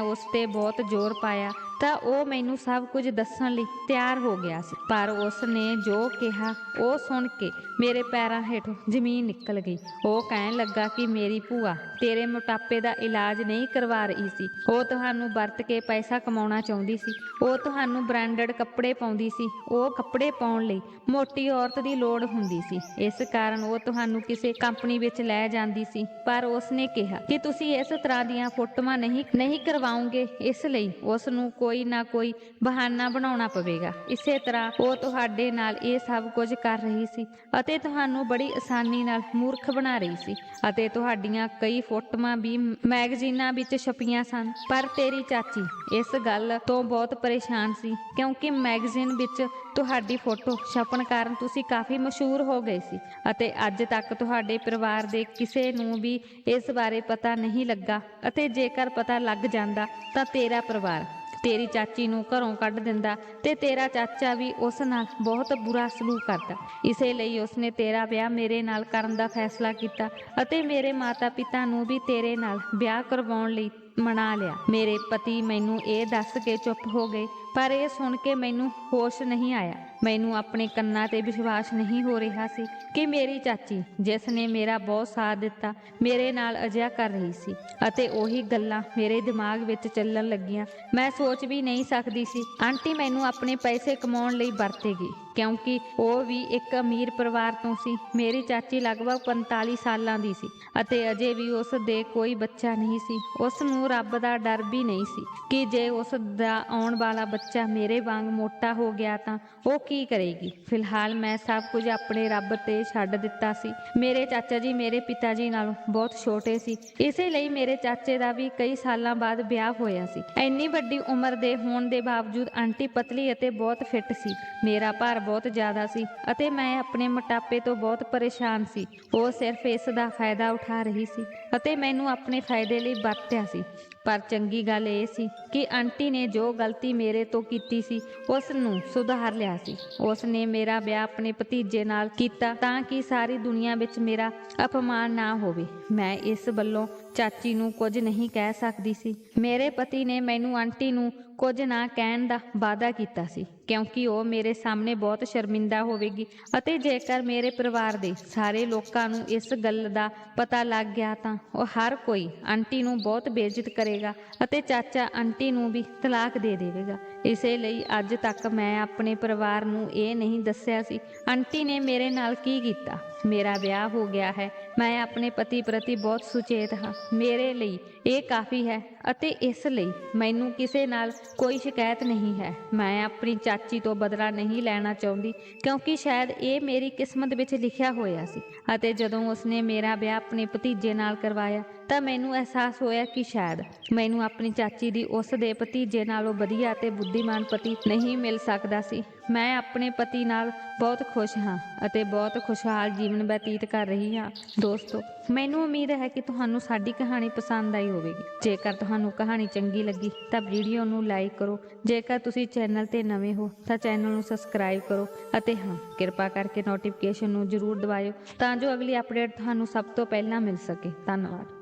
ਉਸ ਤੇ ਬਹੁਤ ਜ਼ੋਰ ਪਾਇਆ ਤਾਂ ਉਹ ਮੈਨੂੰ ਸਭ ਕੁਝ ਦੱਸਣ ਲਈ ਤਿਆਰ ਹੋ ਗਿਆ ਸੀ। ਪਰ ਉਸ ਨੇ ਜੋ ਕਿਹਾ ਉਹ ਸੁਣ ਕੇ ਮੇਰੇ ਪੈਰਾਂ ਹੇਠੋਂ ਜ਼ਮੀਨ ਨਿਕਲ ਗਈ। ਉਹ ਕਹਿਣ ਲੱਗਾ ਕਿ ਮੇਰੀ ਭੂਆ ਤੇਰੇ ਮੋਟਾਪੇ ਦਾ ਇਲਾਜ ਨਹੀਂ ਕਰਵਾ ਰਹੀ ਸੀ, ਉਹ ਤੁਹਾਨੂੰ ਵਰਤ ਕੇ ਪੈਸਾ ਕਮਾਉਣਾ ਚਾਹੁੰਦੀ ਸੀ। ਉਹ ਤੁਹਾਨੂੰ ਬ੍ਰਾਂਡਡ ਕੱਪੜੇ ਪਾਉਂਦੀ ਸੀ। ਉਹ ਕੱਪੜੇ ਪਾਉਣ ਲਈ ਮੋਟੀ ਔਰਤ ਦੀ ਲੋੜ ਹੁੰਦੀ ਸੀ, ਇਸ ਕਾਰਨ ਉਹ ਤੁਹਾਨੂੰ ਕਿਸੇ ਕੰਪਨੀ ਵਿੱਚ ਲੈ ਜਾਂਦੀ ਸੀ। ਪਰ ਉਸਨੇ ਕਿਹਾ ਕਿ ਤੁਸੀਂ ਇਸ ਤਰ੍ਹਾਂ ਦੀਆਂ ਫੋਟੋਆਂ ਨਹੀਂ ਕਰਵਾਓਗੇ, ਇਸ ਲਈ ਉਸ ਨੂੰ ਕੋਈ ਨਾ ਕੋਈ ਬਹਾਨਾ ਬਣਾਉਣਾ ਪਵੇਗਾ। ਇਸੇ ਤਰ੍ਹਾਂ ਉਹ ਤੁਹਾਡੇ ਨਾਲ ਇਹ ਸਭ ਕੁਝ ਕਰ ਰਹੀ ਸੀ ਅਤੇ ਤੁਹਾਨੂੰ ਬੜੀ ਆਸਾਨੀ ਨਾਲ ਮੂਰਖ ਬਣਾ ਰਹੀ ਸੀ ਅਤੇ ਤੁਹਾਡੀਆਂ ਕਈ ਫੋਟੋਆਂ ਵੀ ਮੈਗਜ਼ੀਨਾਂ ਵਿੱਚ ਛਪੀਆਂ ਸਨ। ਪਰ ਤੇਰੀ ਚਾਚੀ ਇਸ ਗੱਲ ਤੋਂ ਬਹੁਤ ਪਰੇਸ਼ਾਨ ਸੀ, ਕਿਉਂਕਿ ਮੈਗਜ਼ੀਨ ਵਿੱਚ ਤੁਹਾਡੀ ਫੋਟੋ ਛਪਣ ਕਾਰਨ ਤੁਸੀਂ ਕਾਫੀ ਮਸ਼ਹੂਰ ਹੋ ਗਏ ਸੀ ਅਤੇ ਅੱਜ ਤੱਕ ਤੁਹਾਡੇ ਪਰਿਵਾਰ ਦੇ ਕਿਸੇ ਨੂੰ ਵੀ ਇਸ ਬਾਰੇ ਪਤਾ ਨਹੀਂ ਲੱਗਾ, ਅਤੇ ਜੇਕਰ ਪਤਾ ਲੱਗ ਜਾਂਦਾ ਤਾਂ ਤੇਰਾ ਪਰਿਵਾਰ ਤੇਰੀ ਚਾਚੀ ਨੂੰ ਘਰੋਂ ਕੱਢ ਦਿੰਦਾ ਤੇ ਤੇਰਾ ਚਾਚਾ ਵੀ ਉਸ ਨਾਲ ਬਹੁਤ ਬੁਰਾ ਸਲੂਕ ਕਰਦਾ। ਇਸੇ ਲਈ ਉਸਨੇ ਤੇਰਾ ਵਿਆਹ ਮੇਰੇ ਨਾਲ ਕਰਨ ਦਾ ਫੈਸਲਾ ਕੀਤਾ ਅਤੇ ਮੇਰੇ ਮਾਤਾ ਪਿਤਾ ਨੂੰ ਵੀ ਤੇਰੇ ਨਾਲ ਵਿਆਹ ਕਰਵਾਉਣ ਲਈ ਮਨਾ ਲਿਆ। ਮੇਰੇ ਪਤੀ ਮੈਨੂੰ ਇਹ ਦੱਸ ਕੇ ਚੁੱਪ ਹੋ ਗਏ, ਪਰ ਇਹ ਸੁਣ ਕੇ ਮੈਨੂੰ ਹੋਸ਼ ਨਹੀਂ ਆਇਆ। ਮੈਨੂੰ ਆਪਣੇ ਕੰਨਾਂ ਤੇ ਵਿਸ਼ਵਾਸ ਨਹੀਂ ਹੋ ਰਿਹਾ ਸੀ ਕਿ ਮੇਰੀ ਚਾਚੀ, ਜਿਸ ਨੇ ਮੇਰਾ ਬਹੁਤ ਸਾਥ ਦਿੱਤਾ, ਮੇਰੇ ਨਾਲ ਅਜਿਹਾ ਕਰ ਰਹੀ ਸੀ। ਅਤੇ ਉਹੀ ਗੱਲਾਂ ਮੇਰੇ ਦਿਮਾਗ ਵਿੱਚ ਚੱਲਣ ਲੱਗੀਆਂ। ਮੈਂ ਸੋਚ ਵੀ ਨਹੀਂ ਸਕਦੀ ਸੀ ਆਂਟੀ ਮੈਨੂੰ ਆਪਣੇ ਪੈਸੇ ਕਮਾਉਣ ਲਈ ਵਰਤੇਗੀ, ਕਿਉਂਕਿ ਉਹ ਵੀ ਇੱਕ ਅਮੀਰ ਪਰਿਵਾਰ ਤੋਂ ਸੀ। ਮੇਰੀ ਚਾਚੀ ਲਗਭਗ 45 ਸਾਲਾਂ ਦੀ ਸੀ ਅਤੇ ਅਜੇ ਵੀ ਉਸ ਦੇ ਕੋਈ ਬੱਚਾ ਨਹੀਂ ਸੀ। ਉਸ ਨੂੰ ਰੱਬ ਦਾ ਡਰ ਵੀ ਨਹੀਂ ਸੀ ਕਿ ਜੇ ਉਸ ਦਾ ਆਉਣ ਵਾਲਾ ਬੱਚਾ ਮੇਰੇ ਵਾਂਗ ਮੋਟਾ ਹੋ ਗਿਆ ਤਾਂ ਉਹ ਕੀ ਕਰੇਗੀ। ਫਿਲਹਾਲ ਮੈਂ ਸਭ ਕੁਝ ਆਪਣੇ ਰੱਬ ਤੇ ਛੱਡ ਦਿੱਤਾ ਸੀ। ਮੇਰੇ ਚਾਚਾ ਜੀ ਮੇਰੇ ਪਿਤਾ ਜੀ ਨਾਲੋਂ ਬਹੁਤ ਛੋਟੇ ਸੀ, ਇਸੇ ਲਈ ਮੇਰੇ ਚਾਚੇ ਦਾ ਵੀ ਕਈ ਸਾਲਾਂ ਬਾਅਦ ਵਿਆਹ ਹੋਇਆ ਸੀ। ਇੰਨੀ ਵੱਡੀ ਉਮਰ ਦੇ ਹੋਣ ਦੇ ਬਾਵਜੂਦ ਆਂਟੀ ਪਤਲੀ ਅਤੇ ਬਹੁਤ ਫਿੱਟ ਸੀ। ਮੇਰਾ ਭਾਰ ਬਹੁਤ ਜ਼ਿਆਦਾ ਸੀ ਅਤੇ ਮੈਂ ਆਪਣੇ ਮੋਟਾਪੇ ਤੋਂ ਬਹੁਤ ਪਰੇਸ਼ਾਨ ਸੀ। ਉਹ ਸਿਰਫ ਇਸ ਦਾ ਫਾਇਦਾ ਉਠਾ ਰਹੀ ਸੀ ਅਤੇ ਮੈਨੂੰ ਆਪਣੇ ਫਾਇਦੇ ਲਈ ਵਰਤਿਆ ਸੀ। ਪਰ ਚੰਗੀ ਗੱਲ ਇਹ ਸੀ ਕਿ ਆਂਟੀ ਨੇ ਜੋ ਗਲਤੀ ਮੇਰੇ ਤੋਂ ਕੀਤੀ ਸੀ ਉਸ ਨੂੰ ਸੁਧਾਰ ਲਿਆ ਸੀ। ਉਸ ਨੇ ਮੇਰਾ ਵਿਆਹ ਆਪਣੇ ਭਤੀਜੇ ਨਾਲ ਕੀਤਾ ਤਾਂ ਕਿ ਸਾਰੀ ਦੁਨੀਆ ਵਿੱਚ ਮੇਰਾ ਅਪਮਾਨ ਨਾ ਹੋਵੇ। ਮੈਂ ਇਸ ਵੱਲੋਂ ਚਾਚੀ ਨੂੰ ਕੁਝ ਨਹੀਂ ਕਹਿ ਸਕਦੀ ਸੀ। ਮੇਰੇ ਪਤੀ ਨੇ ਮੈਨੂੰ ਆਂਟੀ ਨੂੰ ਕੁਝ ਨਾ ਕਹਿਣ ਦਾ ਵਾਅਦਾ ਕੀਤਾ ਸੀ, ਕਿਉਂਕਿ ਉਹ ਮੇਰੇ ਸਾਹਮਣੇ ਬਹੁਤ ਸ਼ਰਮਿੰਦਾ ਹੋਵੇਗੀ ਅਤੇ ਜੇਕਰ ਮੇਰੇ ਪਰਿਵਾਰ ਦੇ ਸਾਰੇ ਲੋਕਾਂ ਨੂੰ ਇਸ ਗੱਲ ਦਾ ਪਤਾ ਲੱਗ ਗਿਆ ਤਾਂ ਉਹ ਹਰ ਕੋਈ ਆਂਟੀ ਨੂੰ ਬਹੁਤ ਬੇਇੱਜ਼ਤ ਕਰੇਗਾ ਅਤੇ ਚਾਚਾ ਆਂਟੀ ਨੂੰ ਵੀ ਤਲਾਕ ਦੇ ਦੇਵੇਗਾ। ਇਸੇ ਲਈ ਅੱਜ ਤੱਕ ਮੈਂ ਆਪਣੇ ਪਰਿਵਾਰ ਨੂੰ ਇਹ ਨਹੀਂ ਦੱਸਿਆ ਸੀ ਆਂਟੀ ਨੇ ਮੇਰੇ ਨਾਲ ਕੀ ਕੀਤਾ। ਮੇਰਾ ਵਿਆਹ ਹੋ ਗਿਆ ਹੈ, ਮੈਂ ਆਪਣੇ ਪਤੀ ਪ੍ਰਤੀ ਬਹੁਤ ਸੁਚੇਤ ਹਾਂ। ਮੇਰੇ ਲਈ ਇਹ ਕਾਫੀ ਹੈ ਅਤੇ ਇਸ ਲਈ ਮੈਨੂੰ ਕਿਸੇ ਨਾਲ ਕੋਈ ਸ਼ਿਕਾਇਤ ਨਹੀਂ ਹੈ। ਮੈਂ ਆਪਣੀ ਚਾਚੀ ਤੋਂ ਬਦਲਾ ਨਹੀਂ ਲੈਣਾ ਚਾਹੁੰਦੀ, ਕਿਉਂਕਿ ਸ਼ਾਇਦ ਇਹ ਮੇਰੀ ਕਿਸਮਤ ਵਿੱਚ ਲਿਖਿਆ ਹੋਇਆ ਸੀ। ਅਤੇ ਜਦੋਂ ਉਸਨੇ ਮੇਰਾ ਵਿਆਹ ਆਪਣੇ ਭਤੀਜੇ ਨਾਲ ਕਰਵਾਇਆ ਤਾਂ ਮੈਨੂੰ ਅਹਿਸਾਸ ਹੋਇਆ ਕਿ ਸ਼ਾਇਦ ਮੈਨੂੰ ਆਪਣੀ ਚਾਚੀ ਦੀ ਉਸ ਦੇ ਭਤੀਜੇ ਨਾਲੋਂ ਵਧੀਆ ਅਤੇ ਬੁੱਧੀਮਾਨ ਪਤੀ ਨਹੀਂ ਮਿਲ ਸਕਦਾ ਸੀ। ਮੈਂ ਆਪਣੇ ਪਤੀ ਨਾਲ ਬਹੁਤ ਖੁਸ਼ ਹਾਂ ਅਤੇ ਬਹੁਤ ਖੁਸ਼ਹਾਲ ਜੀਵਨ ਬਤੀਤ ਕਰ ਰਹੀ ਹਾਂ। ਦੋਸਤੋ, ਮੈਨੂੰ ਉਮੀਦ ਹੈ ਕਿ ਤੁਹਾਨੂੰ ਸਾਡੀ ਕਹਾਣੀ ਪਸੰਦ ਆਈ ਹੋਵੇਗੀ। ਜੇਕਰ ਤੁਹਾਨੂੰ ਕਹਾਣੀ ਚੰਗੀ ਲੱਗੀ ਤਾਂ ਵੀਡੀਓ ਨੂੰ ਲਾਈਕ ਕਰੋ। ਜੇਕਰ ਤੁਸੀਂ ਚੈਨਲ ਤੇ ਨਵੇਂ ਹੋ ਤਾਂ ਚੈਨਲ ਨੂੰ ਸਬਸਕ੍ਰਾਈਬ ਕਰੋ ਅਤੇ ਹਾਂ, ਕਿਰਪਾ ਕਰਕੇ ਨੋਟੀਫਿਕੇਸ਼ਨ ਨੂੰ ਜ਼ਰੂਰ ਦਬਾਇਓ ਤਾਂ ਜੋ ਅਗਲੀ ਅਪਡੇਟ ਤੁਹਾਨੂੰ ਸਭ ਤੋਂ ਪਹਿਲਾਂ ਮਿਲ ਸਕੇ। ਧੰਨਵਾਦ।